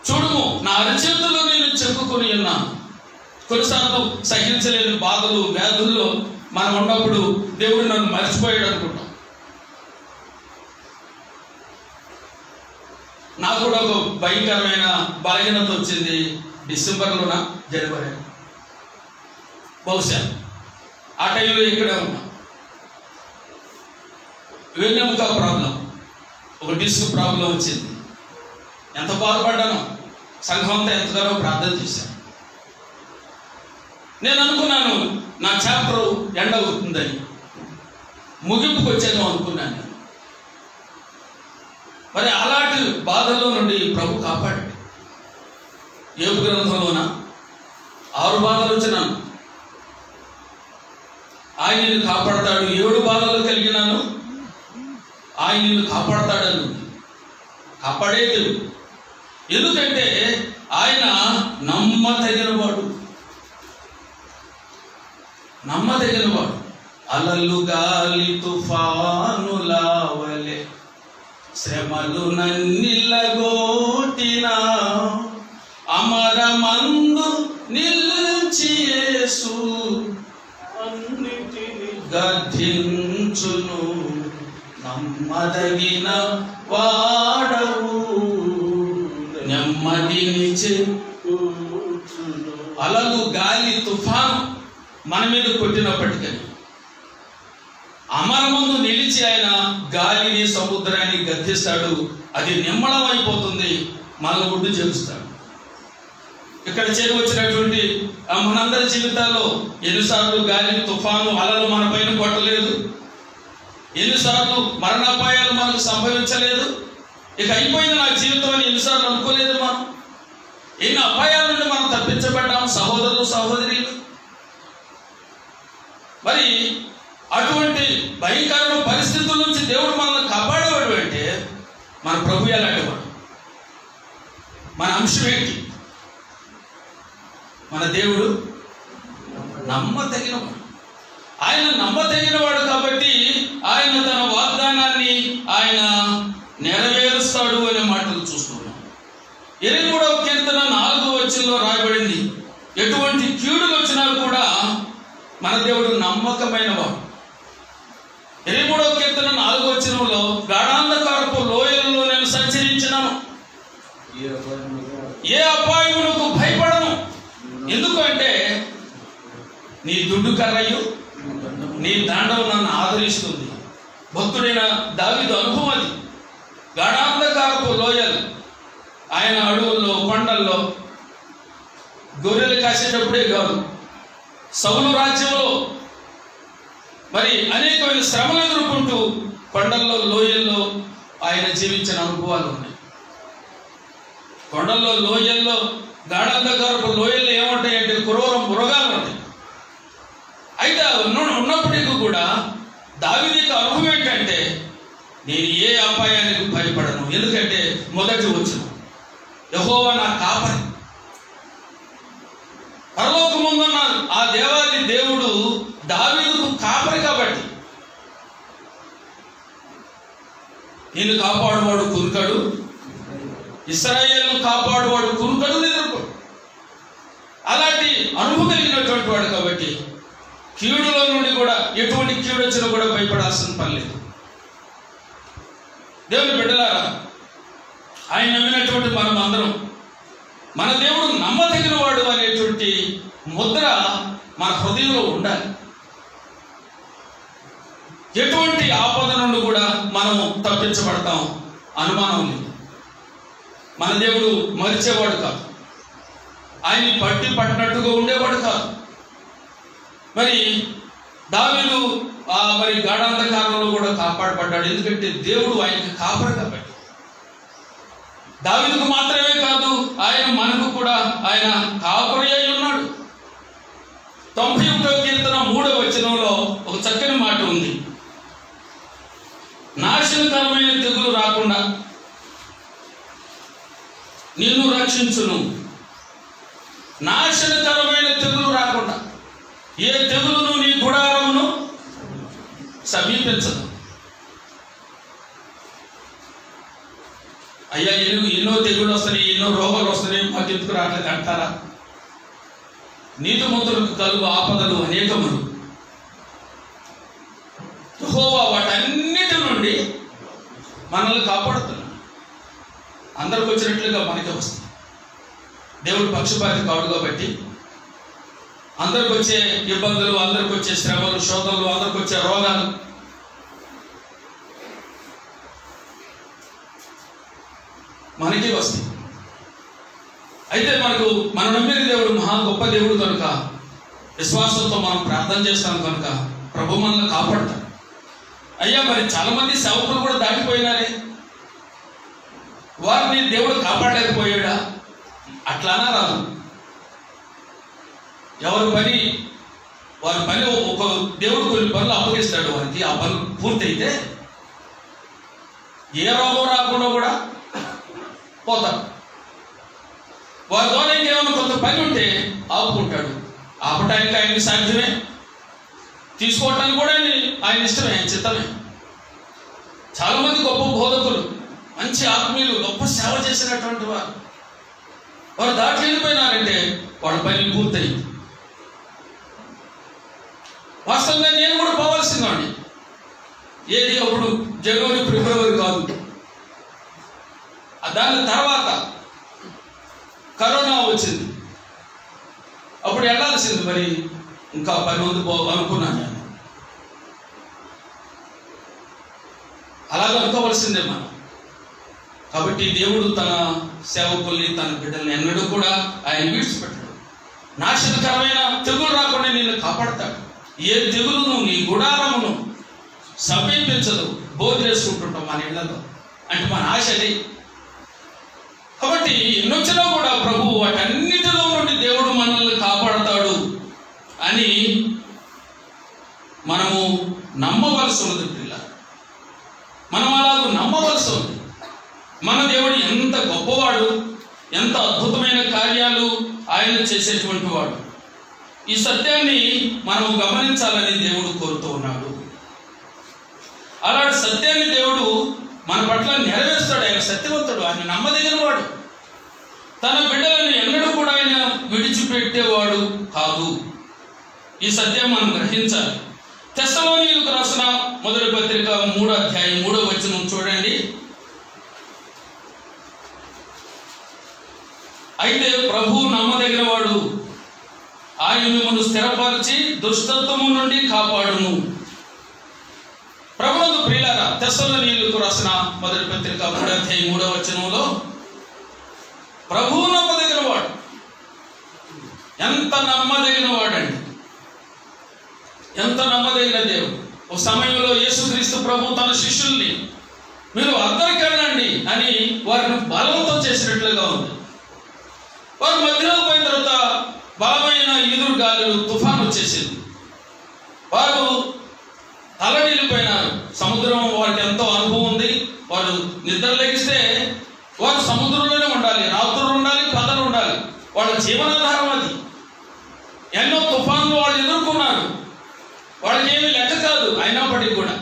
చూడుము, నా అరచేతుల్లో నేను చెక్కుకొని ఉన్నాను. కొన్నిసార్లు సహించలేని బాధలు వ్యాధుల్లో మనం ఉన్నప్పుడు దేవుడు నన్ను మర్చిపోయాడు అనుకుంటాం. నాకు కూడా ఒక భయంకరమైన బలహీనత వచ్చింది డిసెంబర్లోనా జనవరి, బహుశా ఆ టైంలో ఇక్కడే ఉన్నా. వెన్నెముక ప్రాబ్లం, ఒక డిస్క్ ప్రాబ్లం వచ్చింది. ఎంత బాధపడ్డానో, సంఘం అంతా ఎంతగానో ప్రార్థన చేశాను. నేను అనుకున్నాను నా చాప్టర్ ఎండ్ అవుతుందని, ముగింపుకు వచ్చేదో అనుకున్నాను. మరి అలాంటి బాధల్లో నుండి ప్రభు కాపాడు. యోబు గ్రంథంలోన 6 బాధలు వచ్చినాను, ఆయన నిన్ను కాపాడతాడు. 7 బాధలు కలిగినాను, ఆయన నిన్ను కాపాడతాడని. కాపాడే దేవుడు. ఎందుకంటే ఆయన నమ్మదగినవాడు. అలలు గాలి తుఫానులా వలె శ్రమలు నన్నిల్లగోటిన అమరమందు నిలిచి యేసు అన్నిటిని గద్దించును. నమ్మదగిన వాడవు, నెమ్మదినిచ్చే. అలలు గాలి తుఫాను మన మీద కొట్టినప్పటికీ అమరమందు నిలిచి ఆయన గాలిని సముద్రాన్ని గద్దిస్తాడు. అది నిమ్మళం అయిపోతుంది, మనల్ని ఒడ్డు చేరుస్తాడు. ఇక్కడ చేరువచ్చినటువంటి మనందరి జీవితాల్లో ఎన్నిసార్లు గాలి తుఫాను అలలు మన పైన కొట్టలేదు, ఎన్నిసార్లు మరణాపాయాలు మనకు సంభవించలేదు. ఇక అయిపోయింది నా జీవితం అని ఎన్నిసార్లు అనుకోలేదు. మనం ఎన్ని అపాయాల నుండి మనం తప్పించబడ్డాం సహోదరులు సహోదరులు. మరి అటువంటి భయంకరమైన పరిస్థితుల నుంచి దేవుడు మనల్ని కాపాడేవాడు అంటే మన ప్రభు ఎలాంటివాడు, మన అంశం ఏంటి? మన దేవుడు నమ్మదగినవాడు. ఆయన నమ్మదగినవాడు కాబట్టి ఆయన తన వాగ్దానాన్ని ఆయన నెరవేరుస్తాడు అనే మాటలు చూస్తున్నాం. 23వ కీర్తన 4వ వచనంలో రాయబడింది, ఎటువంటి కీడులు వచ్చినా కూడా మన దేవుడు నమ్మకమైన వాడు. 23వ కీర్తన 4వ వచనంలో గాఢాంధకారపు లోయలలో నేను సంచరించినాను, ఏ అపాయమునకు భయపడను. ఎందుకంటే నీ దుడ్డు కర్రయు నీ దండం నన్ను ఆదరిస్తుంది. భక్తుడైన దావీదు అనుభవం అది. గాఢాంధకారపు లోయలు, ఆయన అడవుల్లో కొండల్లో గొర్రెలు కాసేటప్పుడే కాదు, సౌలు రాజ్యంలో మరి అనేకమైన శ్రమలు ఎదుర్కొంటూ కొండల్లో లోయల్లో ఆయన జీవించిన అనుభవాలు ఉన్నాయి. కొండల్లో లోయల్లో గాఢాంధకారపు లోయల్లో ఏముంటాయంటే క్రూర మృగాలు ఉంటాయి. అయితే ఉన్నప్పటికీ కూడా దావీదుకు అనుభవం ఏంటంటే నేను ఏ అపాయానికి భయపడను. ఎందుకంటే మొదటి వచనం, యెహోవా నా కాపరి. పరలోకముందున్న ఆ దేవాది దేవుడు దావీదుకు కాపరి కాబట్టి నేను కాపాడువాడు కురుకడు, ఇశ్రాయేలును కాపాడువాడు కురుకడు నిద్రపోడు. అలాంటి అనుభవం కలిగినటువంటి వాడు కాబట్టి కీడులో నుండి కూడా ఎటువంటి కీడు వచ్చినా కూడా భయపడాల్సిన పని లేదు. దేవుని బిడ్డలారా, ఆయన నమ్మినటువంటి మనం అందరం మన దేవుడు నమ్మదగిన వాడు అనేటువంటి ముద్ర మన హృదయంలో ఉండాలి. ఎటువంటి ఆపద నుండి కూడా మనము తప్పించబడతాం, అనుమానం లేదు. మన దేవుడు మరిచేవాడు కాదు, ఆయన్ని పట్టినట్టుగా ఉండేవాడు కాదు. మరి దావీదు మరి గాఢాంధకారంలో కూడా కాపాడబడ్డాడు. ఎందుకంటే దేవుడు ఆయనకి కాపరి కాబట్టి. దావీదుకు మాత్రమే కాదు, ఆయన మనకు కూడా ఆయన కాపరి అయి ఉన్నాడు. 91వ కీర్తన 3వ వచనంలో ఒక చక్కని మాట ఉంది, నాశనకరమైన తెగులు రాకుండా నిన్ను రక్షించును. నాశనకరమైన తెగులు రాకుండా ఏ తెగులును నీ గుడారమును సమీపించదు. అయ్యా ఎన్నో తెగులు వస్తున్నాయి, ఎన్నో రోగాలు వస్తున్నాయి, మాకు ఎందుకు రావట్లేదు అంటారా? నీతిమంతులకు కలుగు ఆపదలు అనేకములు. యెహోవా వాటన్నిటి నుండి మనల్ని కాపాడుతున్నాడు. అందరికి వచ్చినట్లుగా మనకే వస్తుంది. దేవుడు పక్షపాతి కాడు కాబట్టి అందరికి వచ్చే ఇబ్బందులు, అందరికి వచ్చే శ్రమలు, శోధనలు, అందరికి వచ్చే రోగాలు మనకి వస్తాయి. అయితే మనం నమ్మిన దేవుడు మహా గొప్ప దేవుడు కనుక విశ్వాసంతో మనం ప్రార్థన చేస్తాం కనుక ప్రభు మనల్ని కాపాడతాడు. అయ్యా మరి చాలా మంది సేవకులు కూడా దాటిపోయినారే, వారిని దేవుడు కాపాడలేకపోయాడా? అట్లానా రాదు. వారి పని ఒక దేవుడు కొన్ని పనులు అప్పగిస్తాడు వారికి. ఆ పనులు పూర్తయితే ఏ రోగం రాకుండా కూడా పోతారు. వారి ద్వారా ఇంకేమైనా కొంత పని ఉంటే ఆపుకుంటాడు. ఆపటానికి ఆయనకి సాధ్యమే, తీసుకోవటానికి కూడా ఆయన ఇష్టమే, ఆయన చిత్తమే. చాలా మంది గొప్ప బోధకులు, మంచి ఆత్మీయులు, గొప్ప సేవ చేసినటువంటి వారు దాటి వెళ్ళిపోయినారంటే వాళ్ళ పని పూర్తయింది. వాస్తవంగా నేను కూడా పోవాల్సిందండి. ఏది అప్పుడు జనవరి ఫిబ్రవరి కాదు, దాని తర్వాత కరోనా వచ్చింది. అప్పుడు వెళ్ళాల్సింది. మరి ఇంకా 10 మంది అనుకున్నాను నేను. అలాగే అనుకోవలసిందే మనం. కాబట్టి దేవుడు తన సేవకుల్ని, తన బిడ్డల్ని ఎన్నడూ కూడా ఆయన విడిచిపెట్టాడు. నాశనకరమైన తెగులు రాకుండా నిన్ను కాపాడతాడు. ఏ తెగులును నీ గుడారమును సమీపించదు. భోజనం చేసుకుంటుంటాం మన ఇళ్లలో, అంటే మన ఆశ అది. కాబట్టి ఎన్నొచ్చినా కూడా ప్రభు వాటన్నిటిలో నుండి దేవుడు మనల్ని కాపాడతాడు అని మనము నమ్మవలసి ఉంది పిల్ల. మనం అలాగూ నమ్మవలసి ఉంది. మన దేవుడు ఎంత గొప్పవాడు, ఎంత అద్భుతమైన కార్యాలు ఆయన చేసేటువంటి వాడు. ఈ సత్యాన్ని మనము గమనించాలని దేవుడు కోరుతూ ఉన్నాడు. అలాంటి సత్యాన్ని దేవుడు మన పట్ల నెరవేరుస్తాడు. ఆయన సత్యవంతుడు, ఆయన నమ్మదగిన వాడు. తన బిడ్డలను ఎన్నడూ కూడా ఆయన విడిచిపెట్టేవాడు కాదు. ఈ సత్యం మనం గ్రహించాలి. తెస్సలోనీయులకు రాసిన మొదటి పత్రిక 3వ అధ్యాయం 3వ వచనం చూడండి. అయితే ప్రభు నమ్మదగిన వాడు, ఆయన మిమ్మల్ని స్థిరపరిచి దుష్టత్వము నుండి కాపాడును. ప్రభువుకు ప్రియులారా, తెస్సలోనీయులకు రాసిన మొదటి పత్రిక 3వ అధ్యాయం 3వ వచనంలో ప్రభువు నమ్మదగిన వాడు. ఎంత నమ్మదగిన వాడండి, ఎంత నమ్మదగిన దేవుడు. ఒక సమయంలో యేసుక్రీస్తు ప్రభు తన శిష్యుల్ని మీరు అందరికి వెళ్ళండి అని వారిని బలవంతం చేసినట్లుగా ఉంది. వారు మధ్యలోకి పోయిన తర్వాత బలమైన ఈదురు గాలులు, తుఫాను వచ్చేసింది. వారు తలడిల్లిపోయినారు. సముద్రం వారికి ఎంతో అనుభవం ఉంది. వారు నిద్ర లెగిస్తే వారు సముద్రంలోనే ఉండాలి, రాత్రులు ఉండాలి, పగలు ఉండాలి. వాళ్ళ జీవనాధారం అది. ఎన్నో తుఫాన్లు వాళ్ళు ఎదుర్కొన్నారు. వాళ్ళకి ఏమీ లెక్క కాదు. అయినప్పటికీ కూడా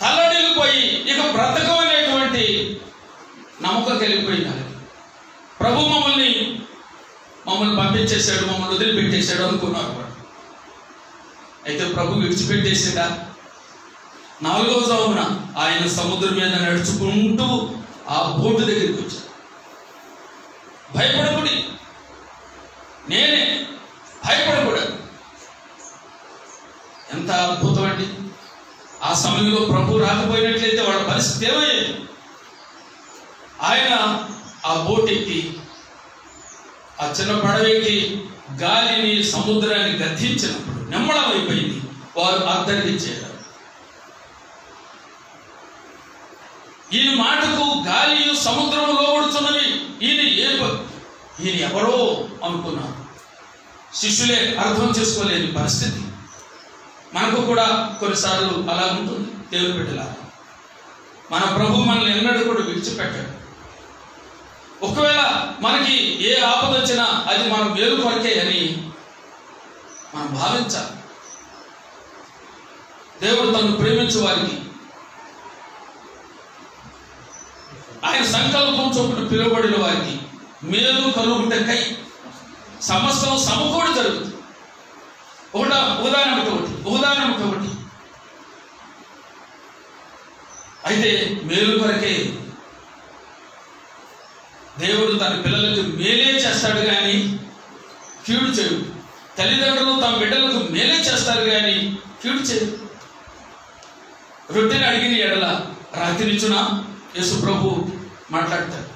తల్లడిల్లిపోయి ఇక బ్రతకం అనేటువంటి నమ్మకం కలిగిపోయినారు. ప్రభు మమ్మల్ని పంపించేశాడు, మమ్మల్ని వదిలిపెట్టేశాడు అనుకున్నారు వాడు. అయితే ప్రభు విడిచిపెట్టేసాడా? 4వ జామున ఆయన సముద్రం మీద నడుచుకుంటూ ఆ బోటు దగ్గరికి వచ్చాడు. భయపడకుడి, నేనే, భయపడకూడదు. ఎంత అద్భుతం అండి. ఆ సమయంలో ప్రభు రాకపోయినట్లయితే వాళ్ళ పరిస్థితి ఏమయ్యేది? ఆయన ఆ బోట్ ఎక్కి, ఆ చిన్న పడవెక్కి గాలిని, సముద్రాన్ని గద్దించినప్పుడు నెమ్మడం అయిపోయింది. వారు అర్థరించారు. ఈయన మాటకు గాలి, సముద్రం లోబడుతున్నవి. ఈయన ఎవరో అనుకున్నారు. శిష్యులే అర్థం చేసుకోలేని పరిస్థితి. మనకు కూడా కొన్నిసార్లు అలా ఉంటుంది. దేవుని బిడ్డలా, మన ప్రభు మనల్ని ఎన్నడూ కూడా విడిచిపెట్టాడు. ఒకవేళ మనకి ఏ ఆపద వచ్చినా అది మన మేలు కొరకే అని మనం భావించాలి. దేవుడు తను ప్రేమించే వారికి ఆయన సంకల్పం చొప్పున పిలువబడిన వారికి మేలు కలుగుటకై సమస్తం సమకూడి జరుగుతుంది. ఉదాహరణకు ఒకటి అయితే మేలు కొరకే దేవుడు తన పిల్లలకు మేలే చేస్తాడు కానీ కీడు చేయడు. తల్లిదండ్రులు తమ బిడ్డలకు మేలే చేస్తారు కానీ కీడు చేయడు. రొట్టెని అడిగిన ఎడల రాత్రినిచ్చున యేసు ప్రభు మాట్లాడతాడు.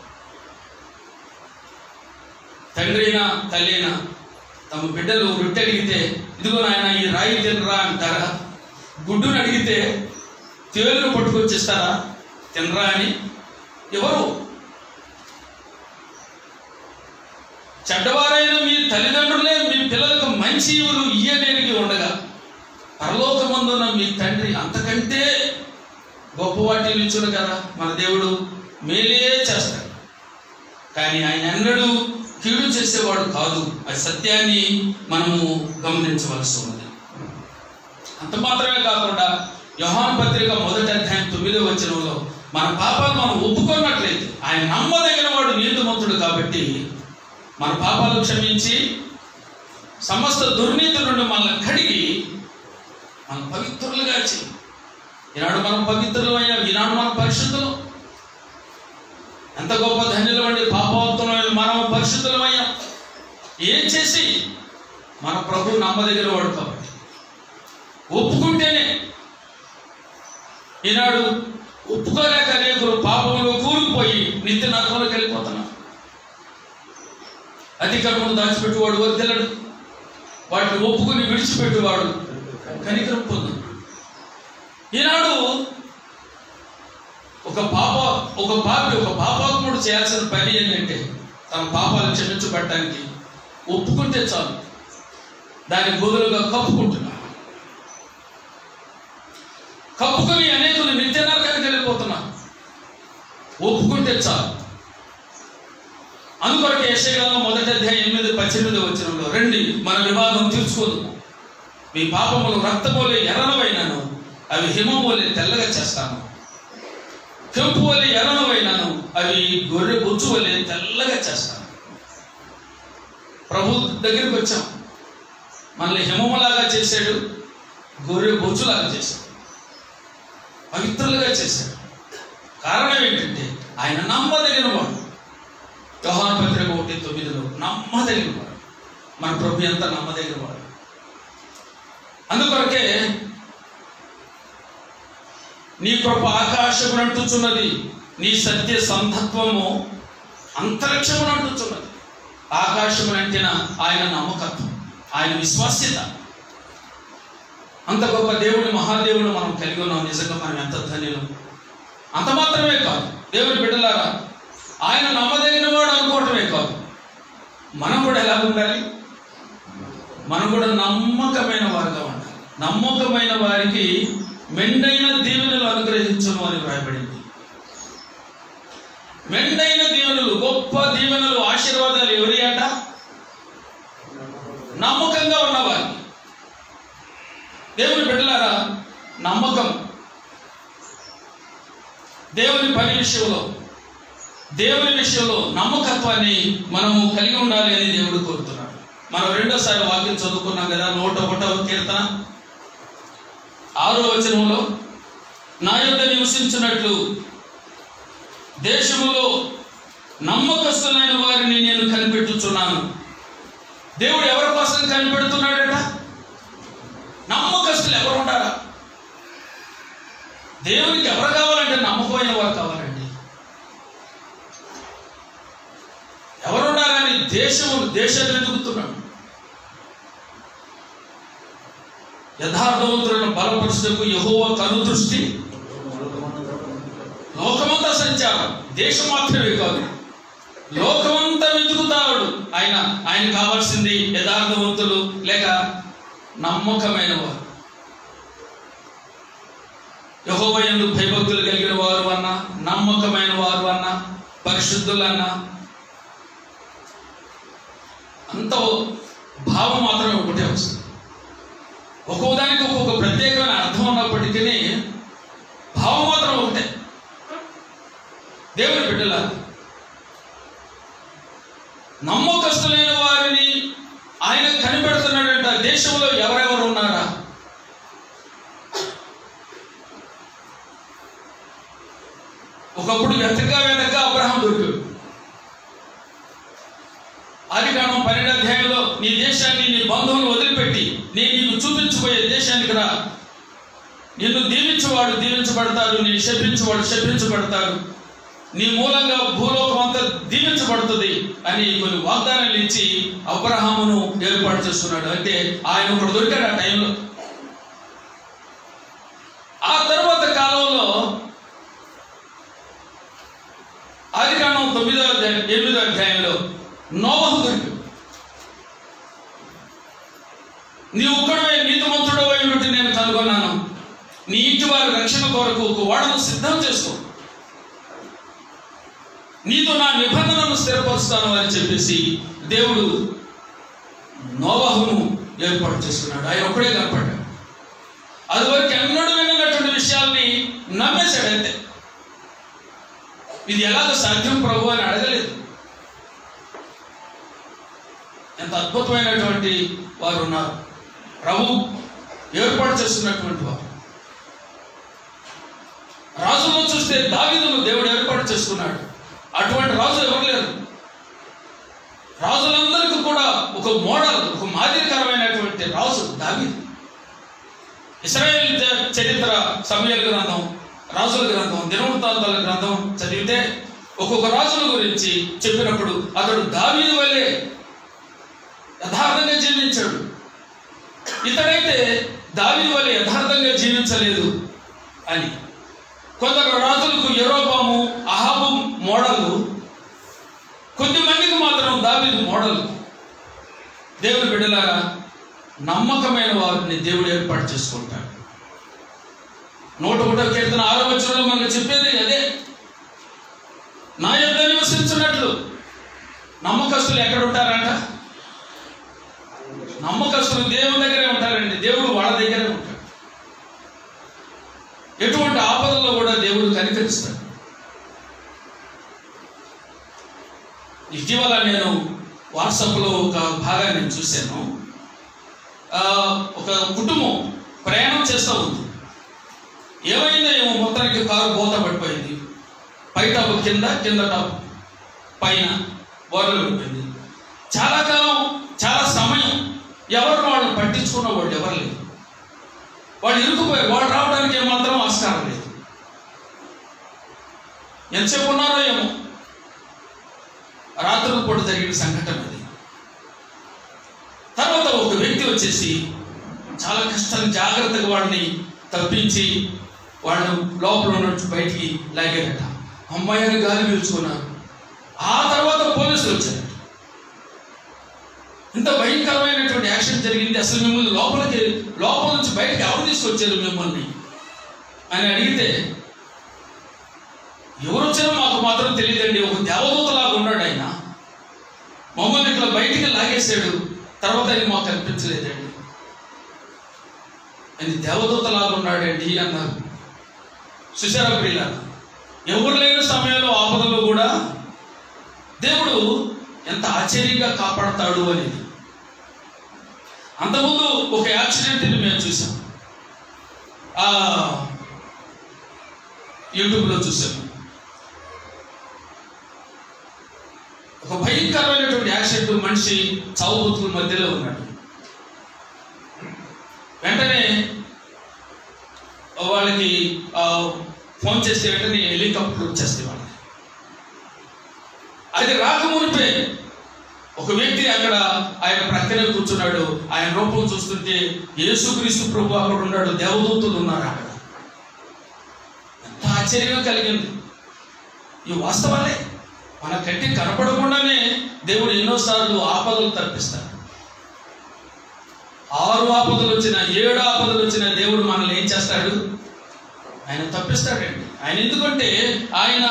తండ్రి అయినా తల్లి అయినా తమ బిడ్డలు రొట్టె అడిగితే ఇదిగో నాయన ఈ రాయి తినరా అంటారా? గుడ్డును అడిగితే తేలును పట్టుకొచ్చిస్తారా? తినరా అని ఎవరు? చెడ్డవారైన మీ తల్లిదండ్రులే మీ పిల్లలకు మంచి ఇవులు ఇయ్యనేరికి ఉండగా పరలోకమందున్న మీ తండ్రి అంతకంటే గొప్ప వాటిని ఇచ్చును కదా. మన దేవుడు మేలే చేస్తాడు. కానీ ఆయన ఎన్నడూ కీడు చేసేవాడు కాదు. ఆ సత్యాన్ని మనము గమనించవలసి ఉన్నది. అంత మాత్రమే కాకుండా యోహాను పత్రిక 1వ అధ్యాయం 9వ వచనంలో మన పాపాలు మనం ఒప్పుకున్నట్లయితే ఆయన నమ్మదగిన వాడు, నీతిమంతుడు కాబట్టి మన పాపాలు క్షమించి సమస్త దుర్నీతి నుండి మనల్ని కడిగి మనం పవిత్రులుగా చేయి. ఈనాడు మనం పవిత్రులమైన, ఈనాడు మనం పరిశుద్ధులు. ఎంత గొప్ప ధన్యులమండి, పాపవంతులమైన మనం పరిశుద్ధులమయ్యా. ఏం చేసి? మన ప్రభు నమ్మదగిన వాడు కాబట్టి ఒప్పుకుంటేనే. ఈనాడు ఒప్పుకోలేక అనేకులు పాపంలో కూరుకుపోయి నిత్య నరకంలోకి వెళ్ళిపోతున్నారు. అతిక్రమను దాచిపెట్టేవాడు వర్ధిల్లడు, వాటిని ఒప్పుకుని విడిచిపెట్టేవాడు కనికరం పొందు. ఈనాడు ఒక పాపాత్ముడు చేయాల్సిన పని ఏంటంటే తన పాపాలు క్షమించబడటానికి ఒప్పుకుంటే చాలు. దానికి బదులుగా కప్పుకుంటున్నాడు. కప్పుకొని అనేకులు నిత్య నరకానికి వెళ్ళిపోతున్నారు. ఒప్పుకుంటే చాలు. అందుకొరకు యెషయా 1వ అధ్యాయం 8-18 వచనంలో, రండి మన వివాదం తీర్చుకోదు. మీ పాపములు రక్తపోలే ఎర్రనవైనాను అవి హిమమోలే తెల్లగా చేస్తాను. కెంపు వలె ఎర్రనవైనాను అవి గొర్రె బొచ్చు వలె తెల్లగా చేస్తాను. ప్రభు దగ్గరికి వచ్చాం, మనల్ని హిమములాగా చేశాడు, గొర్రె బొచ్చులాగా చేశాడు, పవిత్రులుగా చేశాడు. కారణం ఏంటంటే ఆయన నమ్మదగిన వాడు. యోహాను పత్రిక 1:9 నమ్మదగిన వాడు. మన ప్రభు ఎంత నమ్మదగిన వాడు. అందుకొరకే నీ కృప ఆకాశమును అంటుచున్నది, నీ సత్య సంధత్వము అంతరిక్షమును అంటుచున్నది. ఆకాశమునంటిన ఆయన నమ్మకత్వం, ఆయన విశ్వాస్యత. అంత గొప్ప దేవుని, మహాదేవుని మనం కలిగి ఉన్నాం. నిజంగా మనం ఎంత ధన్యులు. అంత మాత్రమే కాదు, దేవుని బిడ్డలారా, ఆయన నమ్మదగిన వాడు అనుకోవటమే కాదు, మనం కూడా ఎలా ఉండాలి? మనం కూడా నమ్మకమైన వారుగా ఉండాలి. నమ్మకమైన వారికి మెండైన దీవెనలు అనుగ్రహించును అని వ్రాయబడింది. మెండైన దీవెనలు, గొప్ప దీవెనలు, ఆశీర్వాదాలు ఎవరి అంట? నమ్మకంగా ఉన్నవారికి. దేవుని బిడ్డలారా, నమ్మకం దేవుని పని విషయంలో, దేవుని విషయంలో నమ్మకత్వాన్ని మనము కలిగి ఉండాలి అని దేవుడు కోరుతున్నాడు. మనం రెండోసారి వాక్యం చదువుకున్నాం కదా, 101వ కీర్తన 6వ వచనంలో, నా యొద్ద నివసించినట్లు దేశములో నమ్మకస్తులైన వారిని నేను కనిపెట్టుచున్నాను. దేవుడు ఎవరి కోసం కనిపెడుతున్నాడట? నమ్మకస్తులు ఎవరు ఉంటారా? దేవునికి ఎవరు కావాలంటే నమ్మకమైన వారు కావాలండి. ఎవరున్నారని దేశాన్ని వెతుకుతున్నాడు. యథార్థవంతులను బలపరుచుటకు యెహోవా కనుదృష్టి లోకమంతా సంచారం. దేశం మాత్రమే కాదు, లోకమంతా వెతుకుతాడు. ఆయన కావాల్సింది యథార్థవంతులు లేక నమ్మకమైన వారు. యెహోవా యందు భయభక్తులు కలిగిన వారు అన్నా, నమ్మకమైన వారు అన్నా, పరిశుద్ధులన్నా, అంత భావం మాత్రమే ఒకటే వస్తుంది. ఒక్కొక్కదానికి ఒక్కొక్క ప్రత్యేకమైన అర్థం ఉన్నప్పటికీ భావం మాత్రం ఒకటే. దేవుని బిడ్డల, నమ్మకస్తులైన వారిని ఆయన కనిపెడుతున్నాడంట. దేశంలో ఎవరెవరు ఉన్నారా? ఒకప్పుడు వెతక అబ్రహాం దొరికాడు. ఆదికాండం 12వ అధ్యాయంలో, నీ దేశాన్ని, నీ బంధువులను వదిలిపెట్టి నేను నీకు చూపించబోయే దేశానికి రా. నిన్ను దీవించేవాడు దీవించబడతాడు, నేను శపించేవాడు శపించబడతాడు, నీ మూలంగా భూలోకం అంతా దీవించబడుతుంది అని కొన్ని వాగ్దానాలు ఇచ్చి అబ్రహామును ఏర్పాటు చేస్తున్నాడు. అంటే ఆయన ఒకడు దొరికాడు ఆ టైంలో. ఆ తర్వాత కాలంలో ఆదికాండం 8వ అధ్యాయంలో నోవహు దొరికాడు. నీ ఒక్కడవే నీతిమంతుడు అయినట్టు నేను కనుగొన్నాను, నీ ఇంటి వారి రక్షణ కొరకు ఒక ఓడను సిద్ధం చేసుకో. నీతో నా నిబంధనను స్థిరపరుస్తాను అని చెప్పేసి దేవుడు నోవహును ఏర్పాటు చేసుకున్నాడు. ఆయన ఒక్కడే కనపడ్డాడు. అదివరకు ఎన్నడూ విన్నటువంటి విషయాల్ని నమ్మేశాడు అంతే. ఇది ఎలాగ సాధ్యం ప్రభు అని అడగలేదు. ఎంత అద్భుతమైనటువంటి వారు ఉన్నారు. ప్రభు ఏర్పాటు చేస్తున్నటువంటి వారు. రాజులో చూస్తే దావీదును దేవుడు ఏర్పాటు చేసుకున్నాడు. అటువంటి రాజు ఎవరు లేరు. రాజులందరికీ కూడా ఒక మోడల్, ఒక మాదిరికరమైనటువంటి రాజు దావీదు. ఇశ్రాయేల్ చరిత్ర, సమూయేలు గ్రంథం, రాజుల గ్రంథం, దినవృత్తాంతాల గ్రంథం చదివితే ఒక్కొక్క రాజుల గురించి చెప్పినప్పుడు అతడు దావీదు వల్లే యథార్థంగా జీవించాడు, ఇతడైతే దావీదు వల్లే యథార్థంగా జీవించలేదు అని. కొందరు రాజులకు యెరోబాము, అహాబు మోడలు, కొద్దిమందికి మాత్రం దావీదు మోడల్. దేవుని బిడ్డలారా, నమ్మకమైన వారిని దేవుడు ఏర్పాటు చేసుకుంటాడు. 101వ కీర్తన 6వ వచనంలో మనకు చెప్పేది అదే. నా యొద్ద నివసించున్నట్లు. నమ్మకస్తులు ఎక్కడ ఉంటారంట? నమ్మకస్తులు దేవుని దగ్గరే ఉంటారండి. దేవుడు వాళ్ళ దగ్గరే ఉంటాడు. ఎటువంటి ఆపదల్లో కూడా దేవుడు కనికరిస్తాడు. ఇటీవల నేను వాట్సాప్లో ఒక భాగాన్ని చూశాను. ఒక కుటుంబం ప్రయాణం చేస్తూ ఉంది. ఏమైందో ఏమో, మొత్తానికి కారు బోత పడిపోయింది. పై టాపు కింద, కింద టాపు పైన బోర్లు పడిపోయింది. చాలా కాలం, చాలా సమయం ఎవరు వాళ్ళు పట్టించుకున్న వాళ్ళు ఎవరు లేరు. వాళ్ళు ఇరుక్కుపోయారు. వాళ్ళు రావడానికి ఏమాత్రం ఆస్కారం లేదు. ఎంతసేపు ఉన్నారో ఏమో. రాత్రుల పూట జరిగిన సంఘటన అది. తర్వాత ఒక వ్యక్తి వచ్చేసి చాలా కష్టాన్ని జాగ్రత్తగా వాళ్ళని తప్పించి వాళ్ళను లోపల ఉన్నట్టు బయటికి లాగారట. అమ్మాయిని గాలి పీల్చుకున్నారు. ఆ తర్వాత పోలీసులు వచ్చారట. ఇంత భయంకరమైనటువంటి యాక్సిడెంట్ జరిగింది. అసలు మిమ్మల్ని లోపల నుంచి బయటకి ఎవరు తీసుకొచ్చారు మిమ్మల్ని అని అడిగితే, ఎవరు వచ్చారో మాకు మాత్రం తెలియదండి, ఒక దేవదూతలాగా ఉన్నాడు ఆయన, మమ్మల్ని ఇట్లా బయటికి లాగేశాడు, తర్వాత అది మాకు కనిపించలేదండి, అది దేవదూతలాగా ఉన్నాడండి అన్నారు. చూసారా ప్రియులారా, ఎవరు లేని సమయంలో ఆపదలో కూడా దేవుడు ఎంత ఆశ్చర్యంగా కాపాడతాడు అనేది. అంతకుముందు ఒక యాక్సిడెంట్ని మేము చూసాం, యూట్యూబ్లో చూసాము. ఒక భయంకరమైనటువంటి యాక్సిడెంట్. మనిషి చావు బతుకుల మధ్యలో ఉన్నాడు. వెంటనే వాళ్ళకి ఫోన్ చేస్తే వెంటనే హెలికాప్టర్ వచ్చేస్తే వాళ్ళకి. అది రాకమునిపే ఒక వ్యక్తి అక్కడ ఆయన ప్రక్కనే కూర్చున్నాడు. ఆయన రూపం చూస్తుంటే యేసుక్రీస్తు ప్రభు అక్కడ ఉన్నాడు, దేవదూతలు ఉన్నారు అక్కడ. ఎంత ఆశ్చర్యంగా కలిగింది. ఈ వాస్తవాలే మన కంటికి కనపడకుండానే దేవుడు ఎన్నోసార్లు ఆపదలు తప్పిస్తాడు. 6 ఆపదలు వచ్చినా, 7 ఆపదలు వచ్చినా దేవుడు మనల్ని ఏం చేస్తాడు? ఆయన తప్పిస్తాడండి. ఆయన ఎందుకంటే ఆయన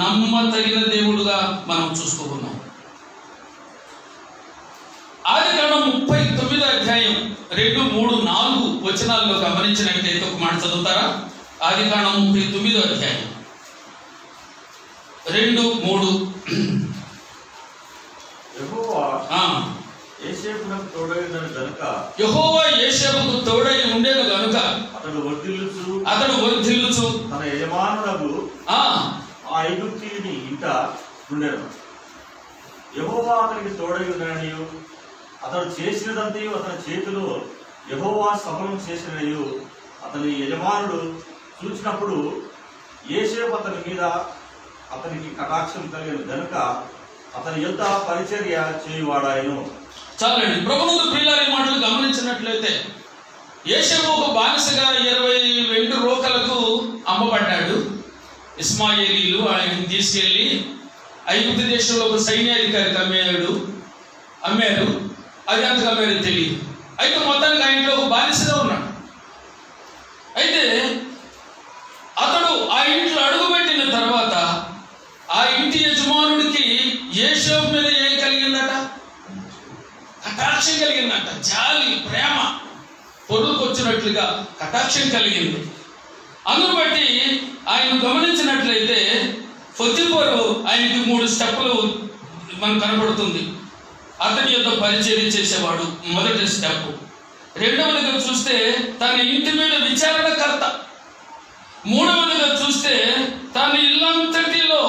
నమ్మతగిన దేవుడుగా మనం చూసుకున్నాం. ఆదికాండం 39వ అధ్యాయం 2, 3, 4 వచనాల్లో గమనించినట్లయితే ఒక మాట చదువుతారా? ఆదికాండం 39వ అధ్యాయం 2, 3. యెహోవా యేసేపుకు తోడై ఉండేను గనుక అతడు వర్ధిల్లుచు తన యజమానులకు ఆ ఐగుప్తీయుని ఇంట ఉండెను. యెహోవా అతనికి తోడై ఉండననియు అతడు చేసినదంతయు అతని చేతిలో యెహోవా సఫలం చేసిననియు అతని యజమానుడు చూచినప్పుడు యేసేపు అతని మీద అతనికి కటాక్షం కలిగిన గనుక అతని యొద్ద పరిచర్య చేయువాడాయను. చాలండి. ప్రభునందు ప్రియులారి మాటలు గమనించినట్లయితే యేసేపు ఒక బానిసగా 20 వెండి రోకలకు అమ్మబడ్డాడు. ఇస్మాయేలీలు ఆయనను తీసుకెళ్లి ఐగుప్తు దేశంలో ఒక సైన్యాధికారికి అమ్మారు. అది అంతగా అమ్మారు తెలియదు. అయితే మొత్తానికి ఆ ఇంట్లో ఒక బానిసగా ఉన్నాడు. అయితే అతడు ఆ ఇంట్లో అడుగుపెట్టిన తర్వాత ఆ ఇంటి యజమానుడు కటాక్షం కలిగిందంట. జాలి, ప్రేమ పొరులకు వచ్చినట్లుగా కటాక్షం కలిగింది. అందును బట్టి ఆయన గమనించినట్లయితే పొతిఫరు ఆయనకి 3 స్టెప్పులు మనకు కనబడుతుంది. అతని యొక్క పరిచర్య చేసేవాడు మొదటి స్టెప్. రెండవదిగా చూస్తే తన ఇంటి మీద విచారణకర్త. మూడవదిగా చూస్తే తన ఇల్లంతటిలో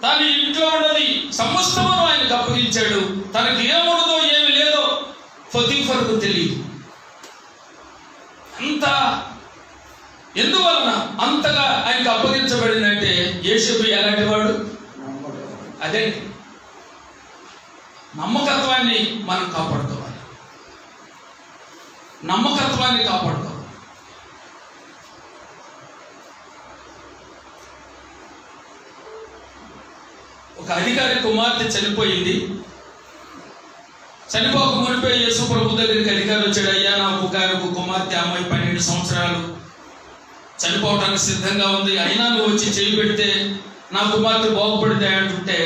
తన ఇంట్లో ఉన్నది సమస్తము ఆయనకు అప్పగించాడు. తనకి ఏముండదో ఏమి లేదో పొతిఫరుకు తెలియదు. అంత ఎందువలన అంతగా ఆయనకు అప్పగించబడిందంటే యోసేపు ఎలాంటి వాడు? అదే నమ్మకత్వాన్ని మనం కాపాడుకోవాలి. నమ్మకత్వాన్ని కాపాడుకోవాలి. ఒక అధికారి కుమార్తె చనిపోయింది. చనిపోక మునిపే యేసు ప్రభు దగ్గరికి అధికారి వచ్చాడు. అయ్యా, నాకు కుమార్తె, అమ్మాయి 12 సంవత్సరాలు, చనిపోవడానికి సిద్ధంగా ఉంది. అయినా నువ్వు వచ్చి చేయి పెడితే నా కుమార్తె బాగుపడితే అంటుంటే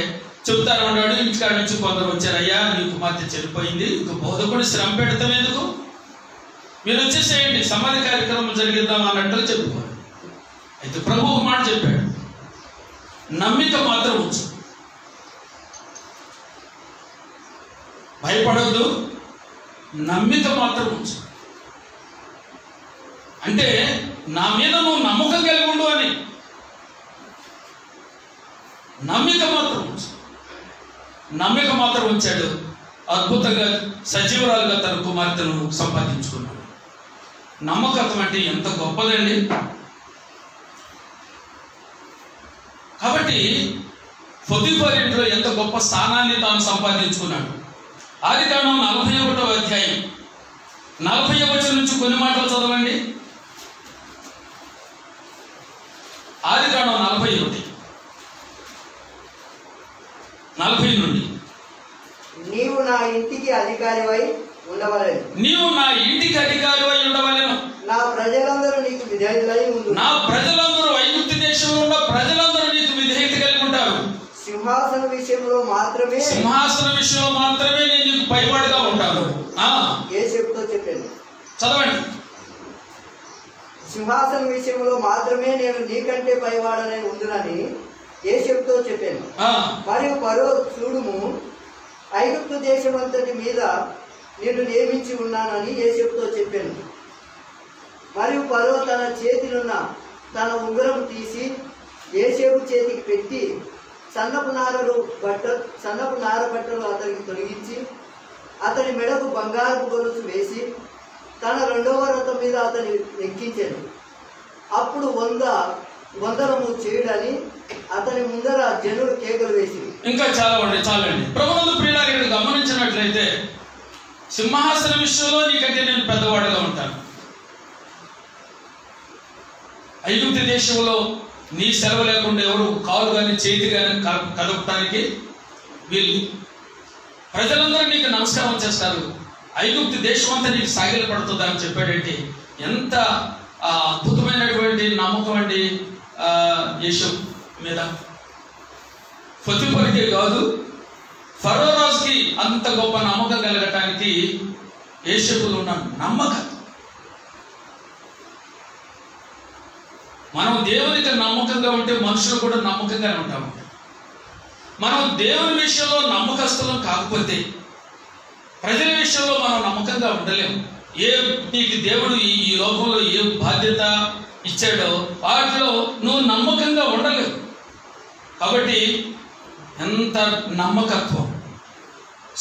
చెప్తాను అన్నాడు. ఇంటికాడ నుంచి కొందరు వచ్చారు. అయ్యా, నీ కుమార్తె చనిపోయింది, ఇక బోధకుడు శ్రమ పెడతాం ఎందుకు, మీరు వచ్చేసేయండి, సమాధి కార్యక్రమం జరిగిద్దాం అన్నట్టుగా చెప్పుకోవాలి. అయితే ప్రభు ఒక మాట చెప్పాడు, నమ్మిక మాత్రం వచ్చు, భయపడవద్దు, నమ్మిక మాత్రం వచ్చు. అంటే నా మీద నువ్వు నమ్మకం కలిగి ఉండు అని. నమ్మిక మాత్రం వచ్చు. నమ్మిక మాత్రం ఉంచాడు. అద్భుతంగా సజీవురాలుగా తన కుమార్తెను సంపాదించుకున్నాడు. నమ్మకత్వం అంటే ఎంత గొప్పదండి. కాబట్టి పొతిఫరు ఇంట్లో ఎంత గొప్ప స్థానాన్ని తాను సంపాదించుకున్నాడు. ఆదికాండం 41వ అధ్యాయం 40వ వచనం నుంచి కొన్ని మాటలు చదవండి. ఆదికాండం 40 నుండి. నీవు నా ఇంటికి అధికారివై ఉండవలెను. నీవు నా ఇంటికి అధికారివై ఉండవలెను. నా ప్రజలందరూ నీకు విధేయులై ఉండు. నా ప్రజలందరూ ఐగుప్తు దేశంలో ఉన్న ప్రజలందరూ నీకు విధేయత కలిగి ఉంటారు. సింహాసన విషయంలో మాత్రమే నేను నీకు పైవాడుగా ఉంటాను. యోసేపుతో చెప్పాను. చదవండి. సింహాసన విషయంలో మాత్రమే నేను నీకంటే పైవాడనై ఉండునని యోసేపుతో చెప్పాను. మరియు ఫరో చూడుము, ఐగుప్తు దేశం అంతటి మీద నేను నియమించి ఉన్నానని యోసేపుతో చెప్పాను. మరియు ఫరో తన చేతినున్న తన ఉంగరం తీసి యోసేపు చేతికి పెట్టి సన్నపు నార బట్టలు అతనికి తొలగించి అతని మెడకు బంగారు గొలుసు వేసి తన 2వ రథం మీద అతని ఎక్కించాడు. అప్పుడు వందనము చేయుడని అతని ముందర జనులు కేకలు వేసి. ఇంకా చాలండి. ప్రభువునందు ప్రియులారా, గమనించినట్లయితే సింహాసన విషయంలో నీకంటే నేను పెద్దవాడుగా ఉంటాను. ఐగుప్తు దేశంలో నీ సెలవు లేకుండా ఎవరు కాలు కానీ చేతి కానీ కదపటానికి వీళ్ళు, ప్రజలందరూ నీకు నమస్కారం చేస్తారు. ఐగుప్తు దేశం అంతా నీకు సాగిల పడుతుంది అని చెప్పాడంటే ఎంత అద్భుతమైనటువంటి నమ్మకం అండి యేసేపు మీద. పొతిఫరుకే కాదు, ఫరో రాజుకి అంత గొప్ప నమ్మకం కలగటానికి యేసేపులో ఉన్న నమ్మకం. మనం దేవునికి నమ్మకంగా ఉంటే మనుషులు కూడా నమ్మకంగానే ఉంటాము. మనం దేవుని విషయంలో నమ్మకస్తులం కాకపోతే ప్రజల విషయంలో మనం నమ్మకంగా ఉండలేము. నీకు దేవుడు ఈ లోకంలో ఏ బాధ్యత ఇచ్చాడో వాటిలో నువ్వు నమ్మకంగా ఉండలేవు. కాబట్టి ఎంత నమ్మకత్వం.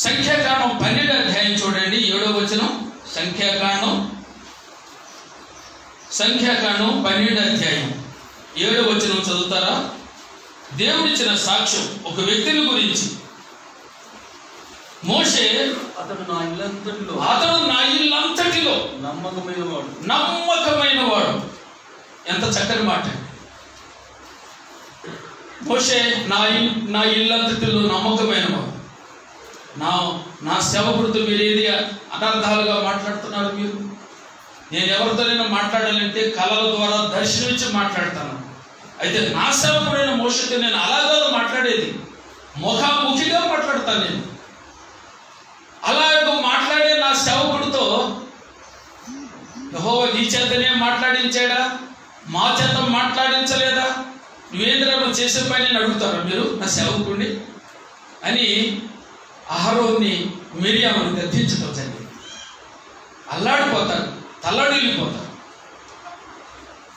సంఖ్యాకాండం 12వ అధ్యాయం చూడండి, 7వ వచనం. సంఖ్యాకాండం 12వ అధ్యాయం 7వ వచనం చదువుతారా? దేవుడిచ్చిన సాక్ష్యం ఒక వ్యక్తిని గురించి. మోషే అతడు నా ఇల్లంతటిలో నమ్మకమైన వాడు. ఎంత చక్కని మాట. మోషే నా ఇల్లంతటిలో నమ్మకమైన వాడు. నా సేవకుడితో మీరు ఏది అనర్థాలుగా మాట్లాడుతున్నారు? మీరు నేను ఎవరితోనైనా మాట్లాడాలంటే కళల ద్వారా దర్శనమిచ్చి మాట్లాడతాను. అయితే నా సేవకుడైన మోషేతో నేను అలాగా మాట్లాడేది, ముఖాముఖిగా మాట్లాడతాను. నేను అలా సేవకుడితో యెహోవా నీ చేతనే మాట్లాడించాడా, మా చేత మాట్లాడించలేదా, నువ్వేంద్ర నువ్వు చేసే పని అని అడుగుతారా మీరు నా సేవకుడిని అని అహరోన్ని మిరియామును గద్దించడం జరిగింది. అల్లాడిపోతారు, తల్లడిల్లిపోతారు.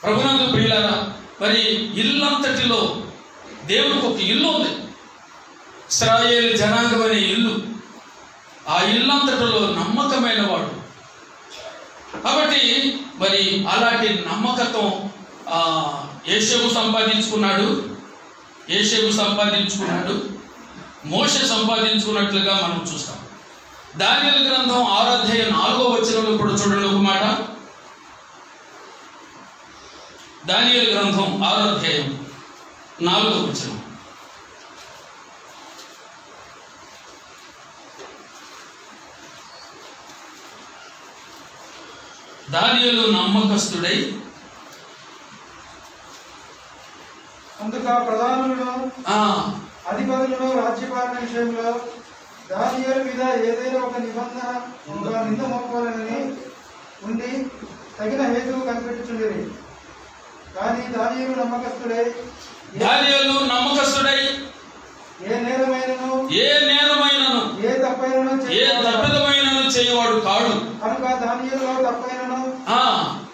ప్రభునందు ప్రియులారా, మరి ఇల్లంతటిలో దేవుడికి ఒక ఇల్లు ఉంది, ఇశ్రాయేలు జనాంగం అనే ఇల్లు. ఆ ఇల్లంతటిలో నమ్మకమైన వాడు. కాబట్టి మరి అలాంటి నమ్మకత్వం యేషేబు సంపాదించుకున్నాడు, మోషే సంపాదించుకున్నట్లుగా మనం చూస్తాం. దానియేలు గ్రంథం 6వ అధ్యాయం 4వ వచనంలో కూడా చూడండి ఒక మాట. దానియేలు గ్రంథం 6వ అధ్యాయం 4వ వచనం. దానియేలు నమ్మకస్తుడై అందుకు ఆ ప్రధానులను అధిపతులను రాజ్యపాలన విషయంలో దానియేలు మీద ఏదైనా ఒక నింద మోపాలని ఉండి తగిన హేతువు కనిపెట్టుచుండేది. కానీ దానియేలు నమ్మకస్తుడై ఏ నేరమైనను ఏ తప్పిదమైనను చేయవాడు కాడు. కనుక దానియేలులో తప్పైనను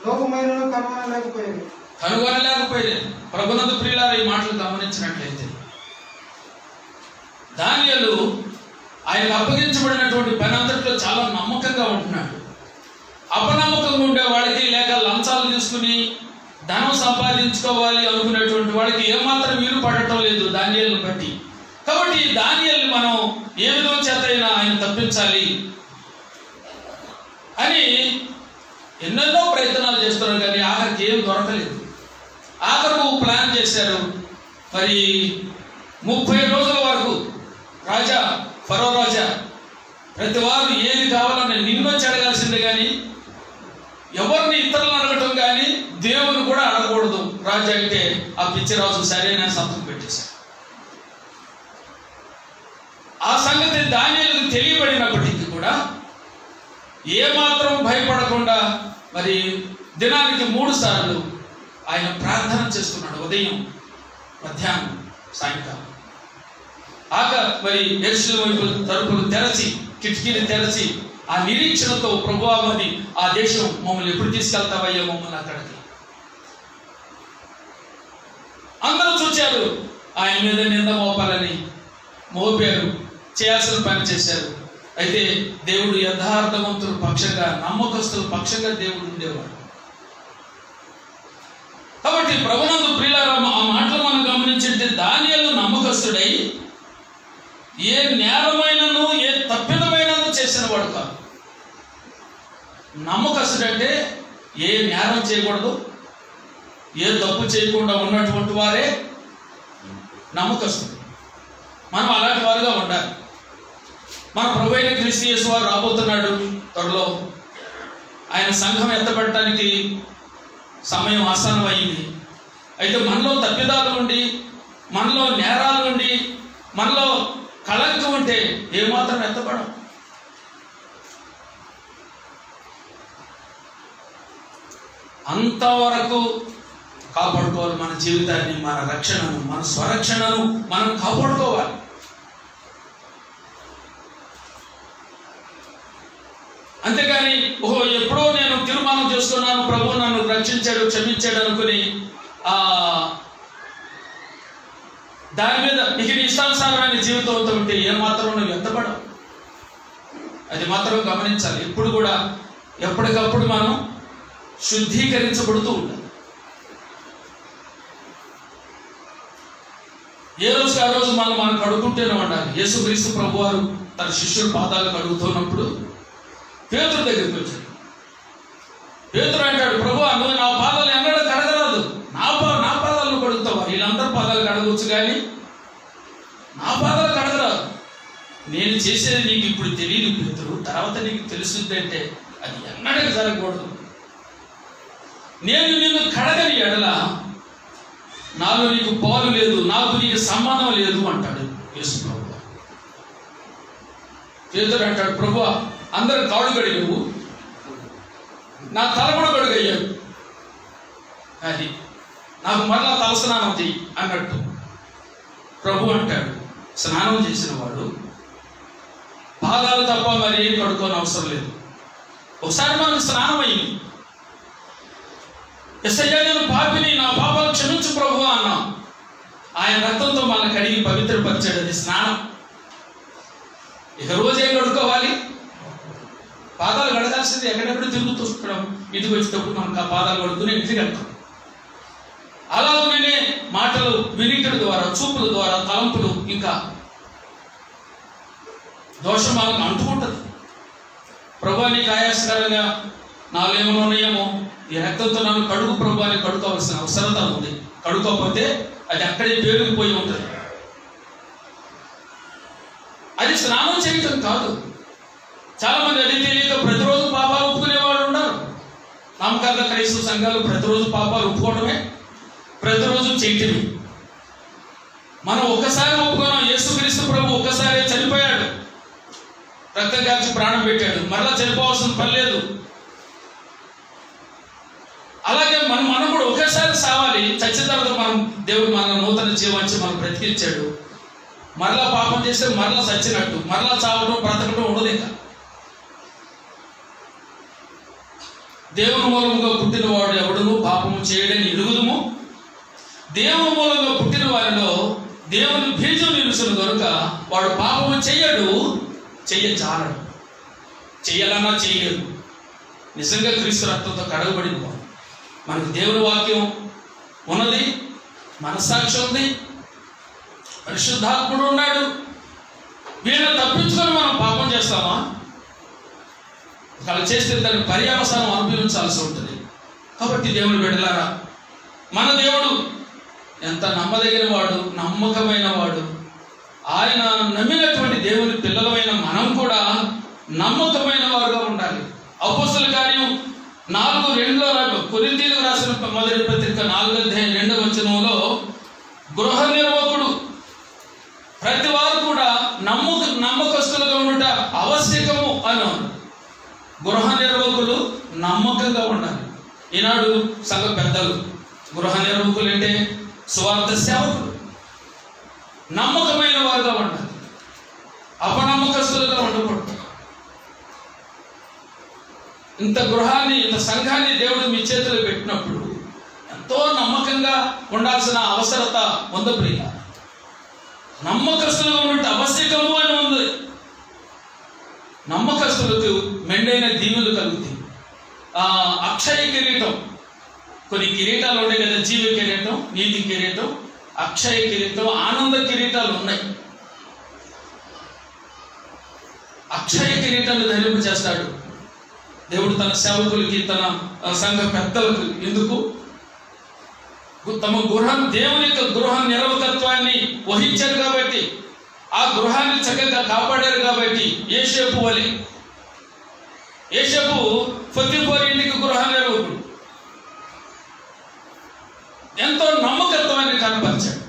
లోపమైనను కనుగొనలేకపోయేది. ప్రభునందు ప్రియులారా, ఈ మాటలు గమనించినట్లయితే దానియేలు ఆయనకు అప్పగించబడినటువంటి పని అంతట్లో చాలా నమ్మకంగా ఉంటున్నాడు. అపనమ్మకంగా ఉండే వాడికి, లేక లంచాలు తీసుకుని ధనం సంపాదించుకోవాలి అనుకునేటువంటి వాడికి ఏమాత్రం వీలు పడటం లేదు దానియేలును బట్టి. కాబట్టి దానియేలుని మనం ఏ విధం చేత అయినా ఆయన తప్పించాలి అని ఎన్నెన్నో ప్రయత్నాలు చేస్తున్నారు, కానీ ఆఖరికి ఏం దొరకలేదు. ఆఖరు ప్లాన్ చేశారు. మరి 30 రోజుల వరకు ఫరో రాజా ప్రతి వారు ఏది కావాలని నిన్నొచ్చి అడగాల్సిందే, కానీ ఎవరిని ఇతరులను అడగటం కానీ దేవుని కూడా అడగకూడదు రాజా అంటే ఆ పిచ్చిరాజు సరైన సంతకం పెట్టేశారు. ఆ సంగతి దానియేలుకు తెలియబడినప్పటికీ కూడా ఏమాత్రం భయపడకుండా మరి దినానికి 3 సార్లు ఆయన ప్రార్థన చేస్తున్నాడు. ఉదయం, మధ్యాహ్నం, సాయంకాలం. మరి యెరూషలేము వైపు తలుపులు తెరచి, కిటికీలు తెరచి ఆ నిరీక్షణతో, ప్రభువా మరి ఆ దేశం మమ్మల్ని ఎప్పుడు తీసుకెళ్తావయ్యా మమ్మల్ని అక్కడికి. అందరూ చూచారు, ఆయన మీద నింద మోపాలని మోపారు, చేయాల్సిన పని చేశారు. అయితే దేవుడు యథార్థవంతుల పక్షంగా, నమ్మకస్తుల పక్షంగా దేవుడు ఉండేవాడు. కాబట్టి ప్రభునందు ప్రియులారా, ఆ మాటలు మనం గమనించింటే దానియేలు నమ్మకస్తుడై ఏ నేరమైనను ఏ తప్పిదమైనను చేసిన వాడు కాదు. నమ్మకస్తుడంటే ఏ నేరం చేయకూడదు, ఏ తప్పు చేయకుండా ఉన్నటువంటి వారే నమ్మకస్తుడు. మనం అలాంటి వారుగా ఉండాలి. మన ప్రభువైన క్రీస్తు యేసు వారు రాబోతున్నాడు త్వరలో. ఆయన సంఘం ఎత్తబడటానికి సమయం ఆసన్నం అయింది. అయితే మనలో తప్పిదాలు ఉండి, మనలో నేరాలు ఉండి, మనలో కళంకం ఉంటే ఏమాత్రం ఎత్తపడం. అంతవరకు కాపాడుకోవాలి మన జీవితాన్ని, మన రక్షణను, మన స్వరక్షణను మనం కాపాడుకోవాలి. అంతేగాని ఎప్పుడో నేను తీర్మానం చేసుకున్నాను, ప్రభువు నన్ను రక్షించాడు, క్షమించాడు అనుకుని దాని మీద ఇక ఇష్టానుసారమైన జీవితంతో ఉంటే ఏమాత్రం నువ్వు ఎత్తపడవు. అది మాత్రం గమనించాలి. ఎప్పుడు కూడా ఎప్పటికప్పుడు మనం శుద్ధీకరించబడుతూ ఉండాలి. ఏ రోజు ఆ రోజు మనం కడుగుంటూనే ఉండాలి. యేసుక్రీస్తు ప్రభువారు తన శిష్యుల పాదాలు కడుగుతున్నప్పుడు పేతురు దగ్గరికి వచ్చాడు. పేతురు అంటాడు, ప్రభువా నువ్వు నా పాదాలు ఎన్నడూ కడగరాదు, నా పాదాలను కడుగుతావా? వీళ్ళందరూ పాదాలు కడగవచ్చు కానీ నా పాదాలు కడగరాదు. నేను చేసేది నీకు ఇప్పుడు తెలియదు పేతురు, తర్వాత నీకు తెలుస్తుంది అంటే అది ఎన్నడూ జరగకూడదు. నేను నిన్ను కడగని ఎడల నాలో నీకు పాలు లేదు, నాకు నీకు సంబంధం లేదు అంటాడు యేసు ప్రభువు. పేతురు అంటాడు, ప్రభువా అందరు కాళ్ళు కడిగావు, నా తల కూడా కడుగయ్యావు, అది నాకు మరలా తలస్నానం చెయ్యి అన్నట్టు ప్రభు అంటాడు. స్నానం చేసిన వాడు పాదాలు తప్ప మరి ఏం కడుక్కోని అవసరం లేదు. ఒకసారి మనకు స్నానం అయింది, ఎస్ఐయా నేను పాపిని, నా పాపాలు క్షమించు ప్రభు అన్నాం. ఆయన రక్తంతో మన కడిగి పవిత్రపరిచాడు, అది స్నానం. ఇక రోజేం కడుక్కోవాలి? పాదాలు కడగాల్సింది ఎక్కడెక్కడ తిరుగుతూ ఇంటికి వచ్చేటప్పుడు మనకు ఆ పాదాలు కడుక్కుని ఇంటికి వెళ్తాం. అలాగే మాటలు వినికిడి ద్వారా, చూపుల ద్వారా, తలంపులు, ఇంకా దోషం మనకు అంటుకుంటుంది. ప్రభు నీకు ఆయాసకరంగా నాలుగేమో ఉన్నాయేమో, ఈ రక్తంతో నన్ను కడుగు ప్రభు అని కడుకోవాల్సిన అవసరత ఉంది. కడుకోకపోతే అది అక్కడే పేరుకుపోయి ఉంటుంది. అది స్నానం చేయటం కాదు. చాలా మంది అది తెలియక ప్రతిరోజు పాపాలు ఒప్పుకునేవాళ్ళు ఉన్నారు. నామకార్థ క్రైస్తవ సంఘాలు ప్రతిరోజు పాపాలు ఒప్పుకోవడమే, ప్రతిరోజు చేయటమే. మనం ఒక్కసారి ఒప్పుకున్నాం. యేసుక్రీస్తు ప్రభు ఒక్కసారి చనిపోయాడు, రక్తం కార్చి ప్రాణం పెట్టాడు, మరలా చనిపోవాల్సిన పని లేదు. అలాగే మనం కూడా ఒకేసారి సావాలి. చచ్చిన తర్వాత మనం దేవుడు మన నూతన జీవించి మనం బ్రతికించాడు. మరలా పాపం చేస్తే మరలా చచ్చినట్టు, మరలా చావడం బ్రతకడం ఉండదు. ఇంకా దేవుని మూలముగా పుట్టిన వాడు ఎవడును పాపము చేయడని ఎరుగుదుము. దేవుని మూలంగా పుట్టిన వారిలో దేవుని బీజం నిలుచును కనుక వాడు పాపము చెయ్యడు, చెయ్యజాలడు. చెయ్యాలన్నా చేయలేడు. నిజంగా క్రీస్తు రక్తంతో కడగబడిన వాడు. మనకు దేవుని వాక్యం ఉన్నది, మనస్సాక్షి ఉంది, పరిశుద్ధాత్ముడు ఉన్నాడు. వీళ్ళని తప్పించుకొని మనం పాపం చేస్తామా? అలా చేస్తే దాని పర్యవసానం అనుభవించాల్సి ఉంటుంది. కాబట్టి దేవుని బిడ్డలారా, మన దేవుడు ఎంత నమ్మదగిన వాడు, నమ్మకమైన వాడు. ఆయన నమ్మినటువంటి దేవుని పిల్లలమైన మనం కూడా నమ్మకమైన వారుగా ఉండాలి. అపోస్తలుల కార్యం 4:2 కొరింథీయులకు రాసిన మొదటి పత్రిక 4:2 గృహ నిర్వాహకుడు ప్రతి వారు కూడా నమ్మకస్తులుగా ఉండుట ఆవశ్యకము అన్నాడు. గృహ నిర్వాహకులు నమ్మకంగా ఉండాలి. ఈనాడు సంఘ పెద్దలు గృహ నిర్వాహకులు అంటే సువార్త సేవకులు నమ్మకమైన వారుగా ఉండాలి, అపనమ్మకస్తులుగా ఉండకూడదు. ఇంత గృహాన్ని, ఇంత సంఘాన్ని దేవుడు మీ చేతిలో పెట్టినప్పుడు ఎంతో నమ్మకంగా ఉండాల్సిన అవసరత ఉంది. ప్రియ, నమ్మకస్తులుగా ఉంటే ఆవశ్యకము అని ఉంది. నమ్మకస్తులకు మెండైన దీవెనలు కలుగుతాయి. అక్షయ కిరీటం, కొన్ని కిరీటాలు ఉన్నాయి కదా, జీవ కిరీటం, నీతి కిరీటం, అక్షయ కిరీటం, ఆనంద కిరీటాలు ఉన్నాయి. అక్షయ కిరీటాలు ధరింప చేస్తాడు దేవుడు తన సేవకులకి, తన సంఘ పెద్దలకు. ఎందుకు? తమ దేవుని యొక్క గృహ నిరవకత్వాన్ని వహించారు కాబట్టి, ఆ గృహాన్ని చక్కగా కాపాడారు కాబట్టి. యోసేపు వలె, యోసేపు పొత్తిఫోరు ఇంటికి గృహ నిర్వాహకుడు, ఎంతో నమ్మకత్వాన్ని కనపరిచాడు.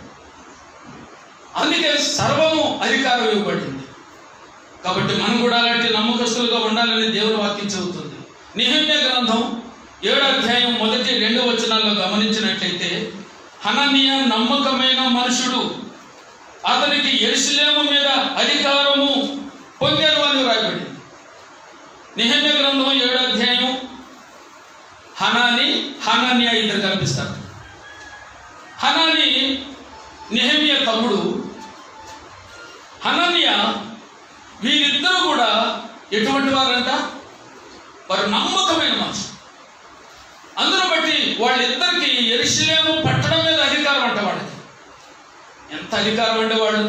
అందుకే సర్వము అధికారం ఇవ్వబడింది. కాబట్టి మనం కూడా అలాంటి నమ్మకస్తులుగా ఉండాలని దేవుని వాక్యం చెబుతుంది. నెహెమ్యా గ్రంథం 7:1-2 గమనించినట్లయితే, హనన్యా నమ్మకమైన మనుషుడు, అతనికి యెరూషలేము మీద అధికారము పొందారు అని రాయబడింది. నెహెమ్యా గ్రంథం 7 హనన్యా ఇద్దరు కనిపిస్తారు. హనాని నెహెమ్యా తమ్ముడు. హనన్యా, వీరిద్దరూ కూడా ఎటువంటి వారంట? వారు నమ్మకమైన మనుషులు. అందును బట్టి వాళ్ళిద్దరికి యెరూషలేము పట్టణం మీద అధికారం అంట. వాడికి ఎంత అధికారం అంటే, వాడు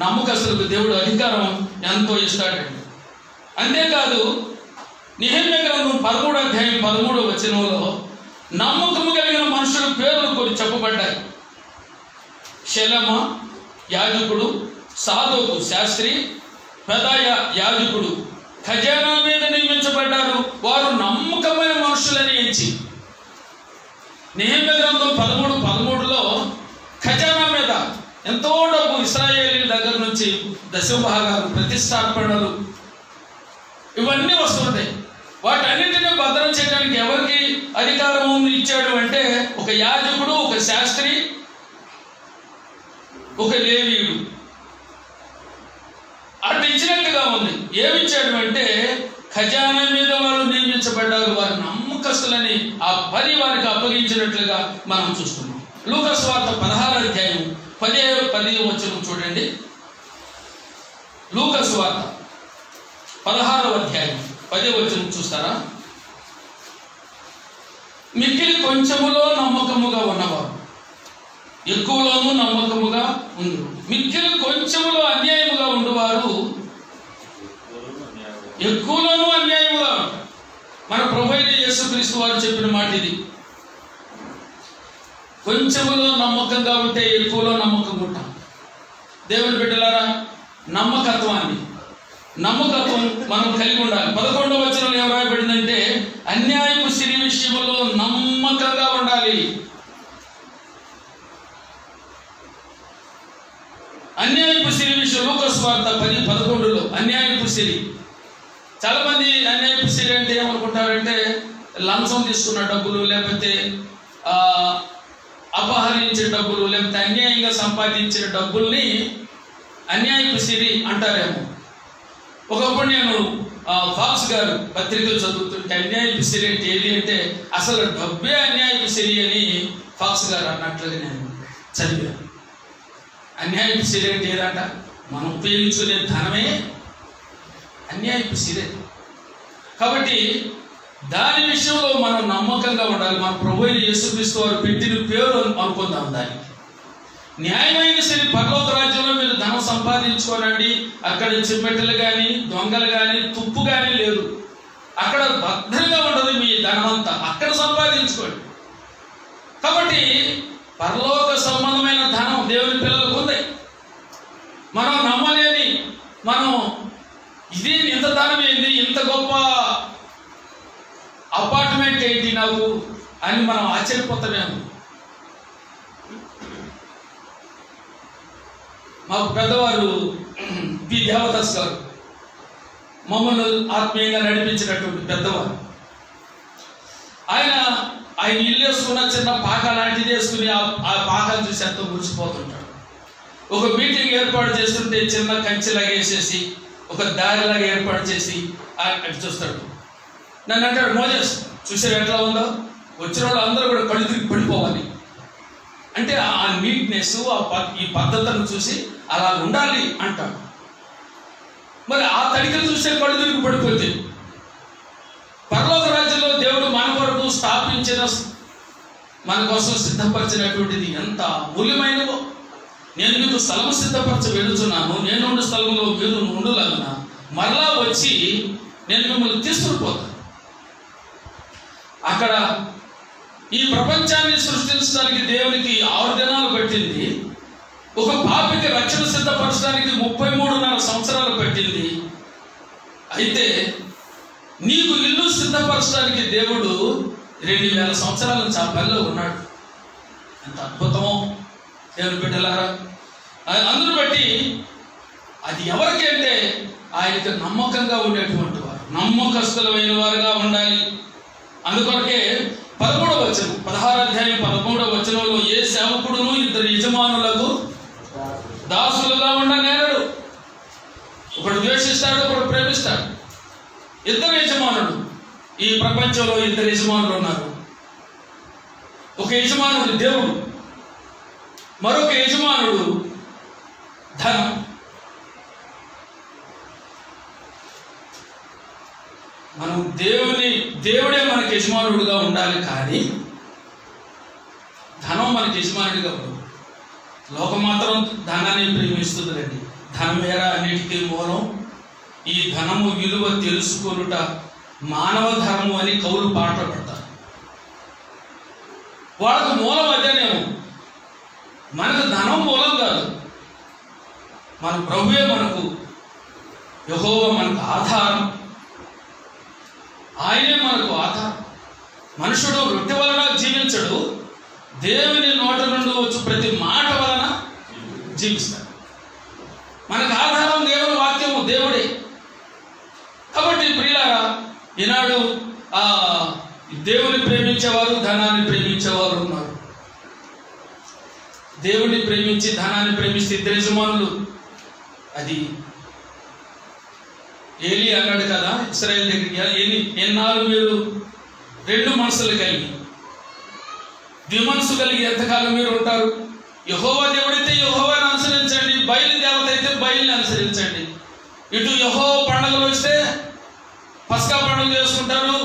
నమ్మకస్తులకు దేవుడు అధికారం ఎంతో ఇస్తాడండి. అంతేకాదు, నెహెమ్యా గ్రంథం 13:13 నమ్మకము కలిగిన మనుషుల పేర్లు కొన్ని చెప్పబడ్డాయి. షెలమ యాజకుడు, సాదోకు శాస్త్రి, పెదాయ యాజకుడు ఖజానా మీద నియమించబడ్డారు. వారు నమ్మకమైన మనుషులని ఎంచి. నెహెమ్యా గ్రంథం 13:13 ఖజానా మీద ఎంతో డబ్బు ఇశ్రాయేలీయుల దగ్గర నుంచి దశభాగాలు, ప్రతిష్టార్పణలు ఇవన్నీ వస్తుంటాయి. వాటన్నింటినీ భద్రం చేయడానికి ఎవరికి అధికారం ఇచ్చాడు అంటే ఒక యాజకుడు, ఒక శాస్త్రి, ఒక లేవీయుడు. అటు ఇచ్చినట్టుగా ఉంది. ఏమిచ్చాడు అంటే ఖజానా మీద వాళ్ళు నియమించబడ్డారు, వారి నమ్మకస్తులని ఆ పని వారికి అప్పగించినట్లుగా మనం చూస్తున్నాం. లూకా సువార్త 16వ అధ్యాయం 10 వచనం చూడండి. లూకా సువార్త 16వ అధ్యాయం 10 వచనం చూస్తారా? మిక్కిలి కొంచెములో నమ్మకముగా ఉన్నవారు ఎక్కువలోనూ నమ్మకముగా ఉండు, మిక్కిలి కొంచెములో అన్యాయముగా ఉండేవారు ఎక్కువలోనూ అన్యాయముగా. మన ప్రభువైన యేసుక్రీస్తు వారు చెప్పిన మాట ఇది. కొంచెములో నమ్మకంగా ఉంటే ఎక్కువలో నమ్మకంగా ఉంటాం. దేవుని బిడ్డలారా, నమ్మకత్వం మనం కలిగి ఉండాలి. 11వ వచనంలో ఏం రాయబడిందంటే అన్యాయపు సిరి విషయంలో నమ్మకంగా ఉండాలి. అన్యాయపు సిరి విషయం లూకా సువార్త 10:11లో అన్యాయపు సిరి. చాలా మంది అన్యాయపు సిరి అంటే ఏమనుకుంటారంటే లంచం తీసుకున్న డబ్బులు, లేకపోతే అపహరించిన డబ్బులు, లేకపోతే అన్యాయంగా సంపాదించిన డబ్బుల్ని అన్యాయపు సిరి అంటారేమో. ఒకప్పుడు నేను ఫాక్స్ గారు పత్రికలు చదువుతుంటే అన్యాయపు సిరి అంటే ఏది అంటే అసలు డబ్బే అన్యాయపు సిరి అని ఫాక్స్ గారు అన్నట్లుగా నేను చదివాను. అన్యాయపు సిరి అంటే ఏదంట? మనం ఉపయోగించుకునే ధనమే అన్యాయపు సిరి. కాబట్టి దాని విషయంలో మనం నమ్మకంగా ఉండాలి. మన ప్రభువైన యేసుక్రీస్తు వారు పెట్టిన పేరు అనుకుందాం దానికి. న్యాయమైన సిరి పరలోక రాజ్యంలో మీరు ధనం సంపాదించుకోనండి. అక్కడ చిమ్మెట్టలు కానీ, దొంగలు కానీ, తుప్పు కానీ లేదు. అక్కడ భద్రంగా ఉండదు మీ ధనమంతా, అక్కడ సంపాదించుకోండి. కాబట్టి పరలోక సంబంధమైన ధనం దేవుని పిల్లలకు ఉంది. మనం నమ్మలేని, మనం ఇది ఇంత ధనం ఏంది, ఇంత గొప్ప అపార్ట్మెంట్ ఏంటి నాకు అని మనం ఆశ్చర్యపోతామేమో. మాకు పెద్దవారు పి దేవదాస్ గారు మమ్మల్ని ఆత్మీయంగా నడిపించినటువంటి పెద్దవారు. ఆయన ఇల్లు వేసుకున్న చిన్న పాక లాంటిది వేసుకుని ఆ పాకలు చూసి ఎంతో మురిసిపోతుంటాడు. ఒక మీటింగ్ ఏర్పాటు చేస్తుంటే చిన్న కంచెలాగా వేసేసి ఒక దారిలాగా ఏర్పాటు చేసి అటు చూస్తాడు. నన్ను అంటాడు, మోజెస్ చూసారు ఎట్లా ఉందో, వచ్చిన వాళ్ళు అందరూ కూడా కళ్ళు తిరిగి పడిపోవాలి అంటే ఆ నీట్నెస్, ఈ పద్ధతులను చూసి అలా ఉండాలి అంటాడు. మరి ఆ తడికలు చూసే కళ్ళు తిరిగి పడిపోతే పరలోక రాజ్యంలో దేవుడు మన కొరకు స్థాపించిన, మన కోసం సిద్ధపరిచినటువంటిది ఎంత మూల్యమైనదో. నేను మీకు స్థలము సిద్ధపరచ వెళుతున్నాను, నేను ఉండే స్థలంలో మీరు ఉండులాగున మరలా వచ్చి నేను మిమ్మల్ని తీసుకుపోతాను. అక్కడ ఈ ప్రపంచాన్ని సృష్టించడానికి దేవునికి 6 దినాలు పట్టింది. ఒక పాపికి రక్షణ సిద్ధపరచడానికి 33.5 సంవత్సరాలు పట్టింది. అయితే నీకు ఇల్లు సిద్ధపరచడానికి దేవుడు 2000 సంవత్సరాల నుంచి ఆ పనిలో ఉన్నాడు. ఎంత అద్భుతమో దేవుని బిడ్డలారా. అందును బట్టి అది ఎవరికి అంటే ఆయనకు నమ్మకంగా ఉండేటువంటి వారు, నమ్మకస్తులమైన వారుగా ఉండాలి. అందుకొరకే 13వ వచనం 16వ అధ్యాయం 13వ వచనంలో ఏ సేవకుడును 2 యజమానులకు దాసులుగా ఉండనేరడు. ఒకడు ద్వేషిస్తాడు, ఒకడు ప్రేమిస్తాడు. 2 యజమానులు. ఈ ప్రపంచంలో 2 యజమానులు ఉన్నారు. ఒక యజమానుడు దేవుడు, మరొక యజమానుడు ధనం. మనం దేవుడే మనకి యజమానుడుగా ఉండాలి, కానీ ధనం మనకి యజమానుడిగా ఉండదు. లోకం మాత్రం ధనాన్ని ప్రేమిస్తుందండి. ధనం మేర అన్నిటికీ మూలం. ఈ ధనము విలువ తెలుసుకొనుట మానవ ధర్మము అని కవులు పాటలు పడతారు. వాళ్ళకు మూలం అదేనేమో. మనకు ధనం మూలం కాదు, మన ప్రభువే మనకు, యెహోవా మనకు ఆధారం. ఆయనే మనకు ఆధారం. మనుషుడు రొట్టె వలన జీవించడు, దేవుని నోట నుండి వచ్చు ప్రతి మాట వలన జీవిస్తాడు. మనకు ఆధారం దేవుని వాక్యము, దేవుడే. కాబట్టి ప్రియ ఈనాడు దేవుని ప్రేమించేవారు, ధనాన్ని ప్రేమించేవారు ఉన్నారు. దేవుని ప్రేమించి ధనాన్ని ప్రేమిస్తే ఇద్దరు యజమానులు. అది ఏలీ అన్నాడు కదా ఇశ్రాయేలు దగ్గరికి, ఎన్నాళ్ళు మీరు రెండు మనసులు కలిగి ద్విమనసు కలిగి ఎంతకాలం మీరు ఉంటారు? యెహోవా దేవుడైతే యెహోవాను అనుసరించండి, బయలు దేవత అయితే బయలుని అనుసరించండి. ఇటు యెహోవా పండుగలు వస్తే పస్కా పండుగ చేసుకుంటారు,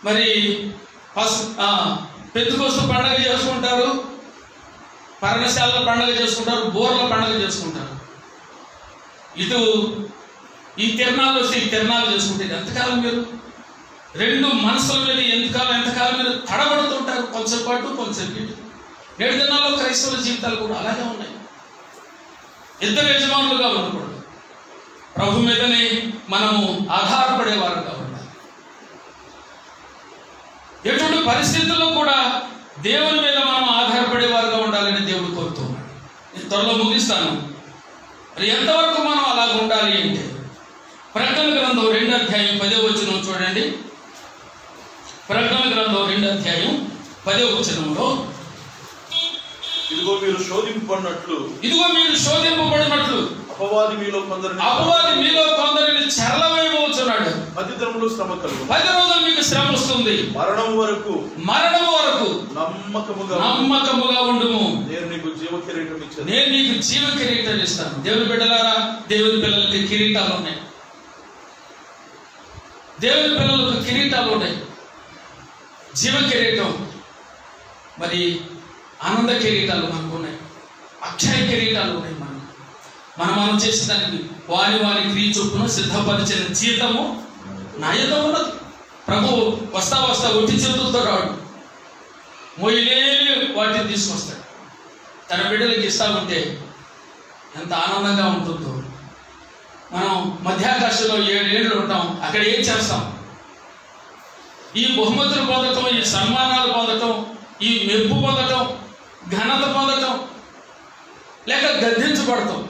మరి పెంతుకొస్తు పండుగ చేసుకుంటారు, పర్ణశాల పండుగ చేసుకుంటారు, బోర్ల పండుగ చేసుకుంటారు. ఇటు ఈ తిరణాలు వస్తే ఈ తిరణాలు చేసుకుంటారు. ఎంతకాలం మీరు రెండు మనసుల మీద ఎంతకాలం మీరు తడబడుతుంటారు? కొంచెం పాటు కొంచెం ఇటు. నేడు దినాల్లో క్రైస్తవుల జీవితాలు కూడా అలాగే ఉన్నాయి. ఇద్దరు యజమానులుగా ఉండకూడదు. ప్రభు మీదనే మనము ఆధారపడేవారుగా ఉండాలి. ఎటువంటి పరిస్థితుల్లో కూడా దేవుని మీద మనం ఆధారపడేవారుగా ఉండాలని దేవుడు కోరుతూ ఉన్నాడు. నేను త్వరలో ముగిస్తాను. మరి ఎంతవరకు మనం అలాగ ఉండాలి అంటే ప్రకటన గ్రంథం 2వ అధ్యాయం 10వ వచనం చూడండి. ప్రకటన గ్రంథం 2వ అధ్యాయం 10వ వచనంలో, ఇదిగో మీరు శోధింపబడినట్లు అపవాది మీలో కొందరిని చెరలవేయబోతున్నాడు. 10 దినములు శ్రమ కలుగు. 10 రోజులు మీకు శ్రమ వస్తుంది. మరణం వరకు నమ్మకముగా ఉండుము. నేను నీకు జీవ కిరీటం ఇచ్చాను. నేను నీకు జీవ కిరీటం ఇస్తాను. దేవుని బిడ్డలారా, దేవుని పిల్లలకి కిరీటాలు ఉన్నాయి. దేవుని పిల్లలకు కిరీటాలు ఉన్నాయి. జీవ కిరీటం, మరి ఆనంద కిరీటాలు మనకు ఉన్నాయి. అక్షయ కిరీటాలు ఉన్నాయి. మనం చేసిన దానికి వారి క్రియ చొప్పున సిద్ధపరిచిన జీతము నా యొద్ద ఉన్నది. ప్రభు వస్తా ఒట్టి చేతులతో రాడు, మొయ్యలేని వాటిని తీసుకొస్తాడు. తన బిడ్డలకి ఇస్తా ఉంటే ఎంత ఆనందంగా ఉంటుందో. మనం మధ్యాకాశంలో 7 ఏళ్ళు ఉంటాం. అక్కడ ఏం చేస్తాం? ఈ బహుమతులు పొందటం, ఈ సన్మానాలు పొందటం, ఈ మెప్పు పొందటం, ఘనత పొందటం, లేక గద్దించబడతాం.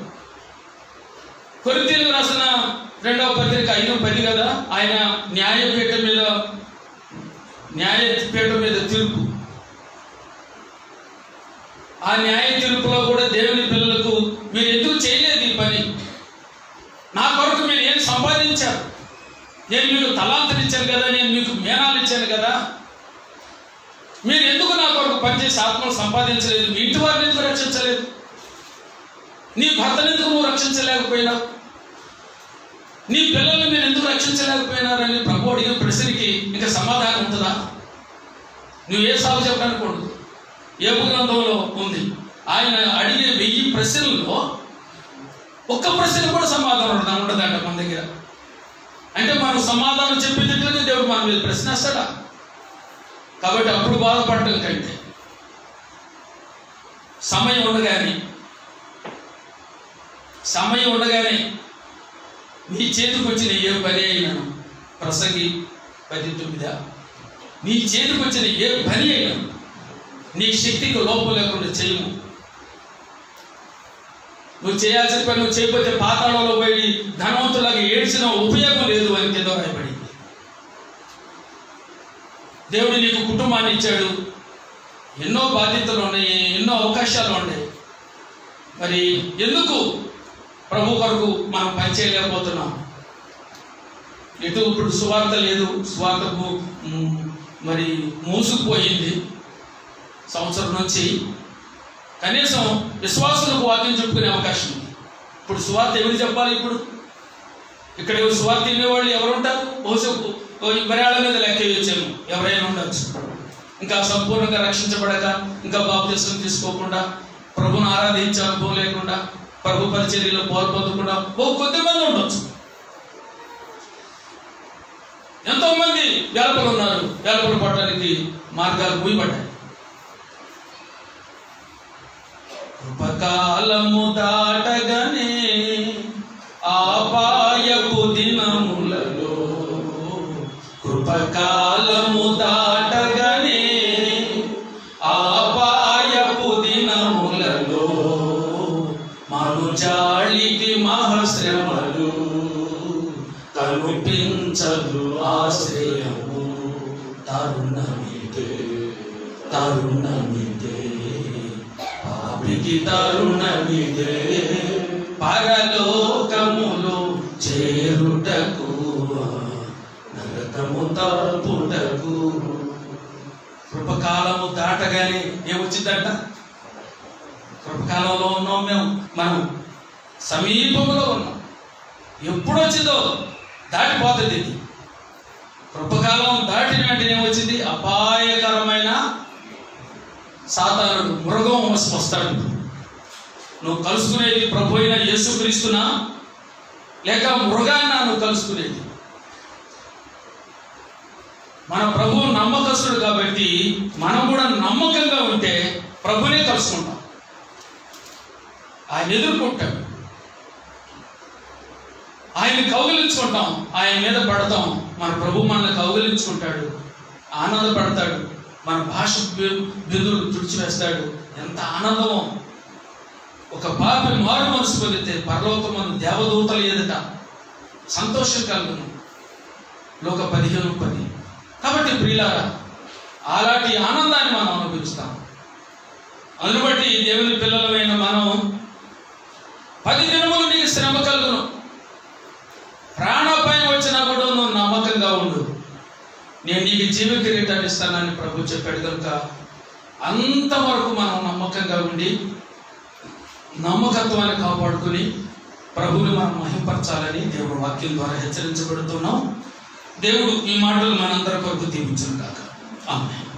కొరింథీయులకు రాసిన 2వ పత్రిక 5:10 కదా, ఆయన న్యాయపీఠం మీద తీర్పు. ఆ న్యాయ తీర్పులో కూడా దేవుని పిల్లలకు మీరు ఎందుకు చేయలేదు ఈ పని? నా కొరకు మీరు ఏం సంపాదించారు? నేను మీకు తలాంతలు ఇచ్చాను కదా, నేను మీకు మేనాలు ఇచ్చాను కదా, మీరు ఎందుకు నా కొరకు పనిచేసి ఆత్మలు సంపాదించలేదు? మీ ఇంటి వారిని ఎందుకు రక్షించలేదు? నీ భర్తను ఎందుకు నువ్వు రక్షించలేకపోయినావు? నీ పిల్లల్ని మీరు ఎందుకు రక్షించలేకపోయినారని ప్రభు అడిగిన ప్రశ్నకి ఇంకా సమాధానం ఉంటుందా? నువ్వు ఏ సాగు చెప్పడానికి ఉండదు. యోబు గ్రంథంలో ఉంది. ఆయన అడిగే 1000 ప్రశ్నల్లో ఒక్క ప్రశ్న కూడా సమాధానం ఉండదంట మన దగ్గర. అంటే మనం సమాధానం చెప్పేటట్లుగా దేవుడు మన మీద ప్రశ్న వేస్తాడా? కాబట్టి అప్పుడు బాధపడటం కంటే సమయం ఉండగానే నీ చేతికి వచ్చిన ఏ పని అయినాను, ప్రసంగి 19, నీ చేతికి వచ్చిన ఏ పని అయినా నీ శక్తికి లోపం లేకుండా చేయము. నువ్వు చేయాల్సిన పని నువ్వు చేయకపోతే పాతాళంలో పోయి ధనవంతులాగా ఏడ్చిన ఉపయోగం లేదు అని కింద రాయబడింది. దేవుడు నీకు కుటుంబాన్ని ఇచ్చాడు, ఎన్నో బాధ్యతలు ఉన్నాయి, ఎన్నో అవకాశాలు ఉన్నాయి. మరి ఎందుకు ప్రభు కొరకు మనం పనిచేయలేకపోతున్నాం? ఇటు ఇప్పుడు సువార్త లేదు, సువార్తకు మరి మూసుకుపోయింది. సంవత్సరం నుంచి కనీసం విశ్వాసులకు వాక్యం చెప్పుకునే అవకాశం ఉంది. ఇప్పుడు సువార్త ఎవరు చెప్పాలి? ఇక్కడ సువార్త వినేవాళ్ళు ఎవరు ఉంటారు? బహుశా మర్యాద మీద లెక్క వేయచ్చాము, ఎవరైనా ఉండొచ్చు. ఇంకా సంపూర్ణంగా రక్షించబడక, ఇంకా బాప్తిసం తీసుకోకుండా, ప్రభుని ఆరాధించే అనుభవం లేకుండా, ప్రభు పరిచర్యలో పాల్పొందకుండా కొద్దిమంది ఉండొచ్చు. ఎంతో మంది వెలపలు ఉన్నారు. వెలపలు పడడానికి మార్గాలు మూయబడ్డాయి. కృపకాలము దాటగానే ఆపాయపు దినములలో, కృపకాలము దాటగానే ఆపాయపు దినములలో, మనుజాళికి మహాశ్రమలు కనిపించదు ఆశ్రయము తరుణమిదే తరుణమిదే పాపికి తరుణమిదే పరలోకములో చేరుటకు నరకము తప్పుటకు. కృపకాలము దాటగానే ఏమొచ్చిందంట? కృపకాలంలో ఉన్నాం మనం సమీపంలో ఉన్నాం. ఎప్పుడు వచ్చిందో దాటిపోతుంది. ఇది కృపకాలం దాటిన వెంటనే వచ్చింది అపాయకరమైన సాతానుడు, మృగం వస్తాడు. నువ్వు కలుసుకునేది ప్రభు అయిన యేసుక్రీస్తునా లేక మృగాన్న నువ్వు కలుసుకునేది? మన ప్రభువు నమ్మకస్తుడు కాబట్టి మనం కూడా నమ్మకంగా ఉంటే ప్రభునే కలుసుకుంటాం. ఆయన ఎదుర్కొంటాడు, ఆయన్ని కౌగిలించుకుంటాం, ఆయన మీద పడతాం. మన ప్రభు మనల్ని కౌగిలించుకుంటాడు, ఆనందపడతాడు, మన భాష బిందువులు తుడిచివేస్తాడు. ఎంత ఆనందమో! ఒక పాపి మారు మనసు పొందితే పరలోకమందు దేవదూతల ఎదుట సంతోషం కలుగును. లోక 15:10. కాబట్టి ప్రియులారా, అలాంటి ఆనందాన్ని మనం అనుభవిస్తాం. అందును బట్టి దేవుని పిల్లలమైన మనం 10 దినములు నీకు శ్రమ కలుగును, ప్రాణాపాయం వచ్చినా కూడా నువ్వు నమ్మకంగా ఉండు, నేను నీకు జీవ కిరీటాన్ని ఇస్తానని ప్రభు చెప్పాడు. కనుక అంతవరకు మనం నమ్మకంగా ఉండి నమ్మకత్వాన్ని కాపాడుకుని ప్రభువుని మనం మహింపరచాలని దేవుడు వాక్యం ద్వారా హెచ్చరించబడుతున్నాం. దేవుడు ఈ మాటలు మనందరి కొరకు దీవించును గాక. ఆమేన్.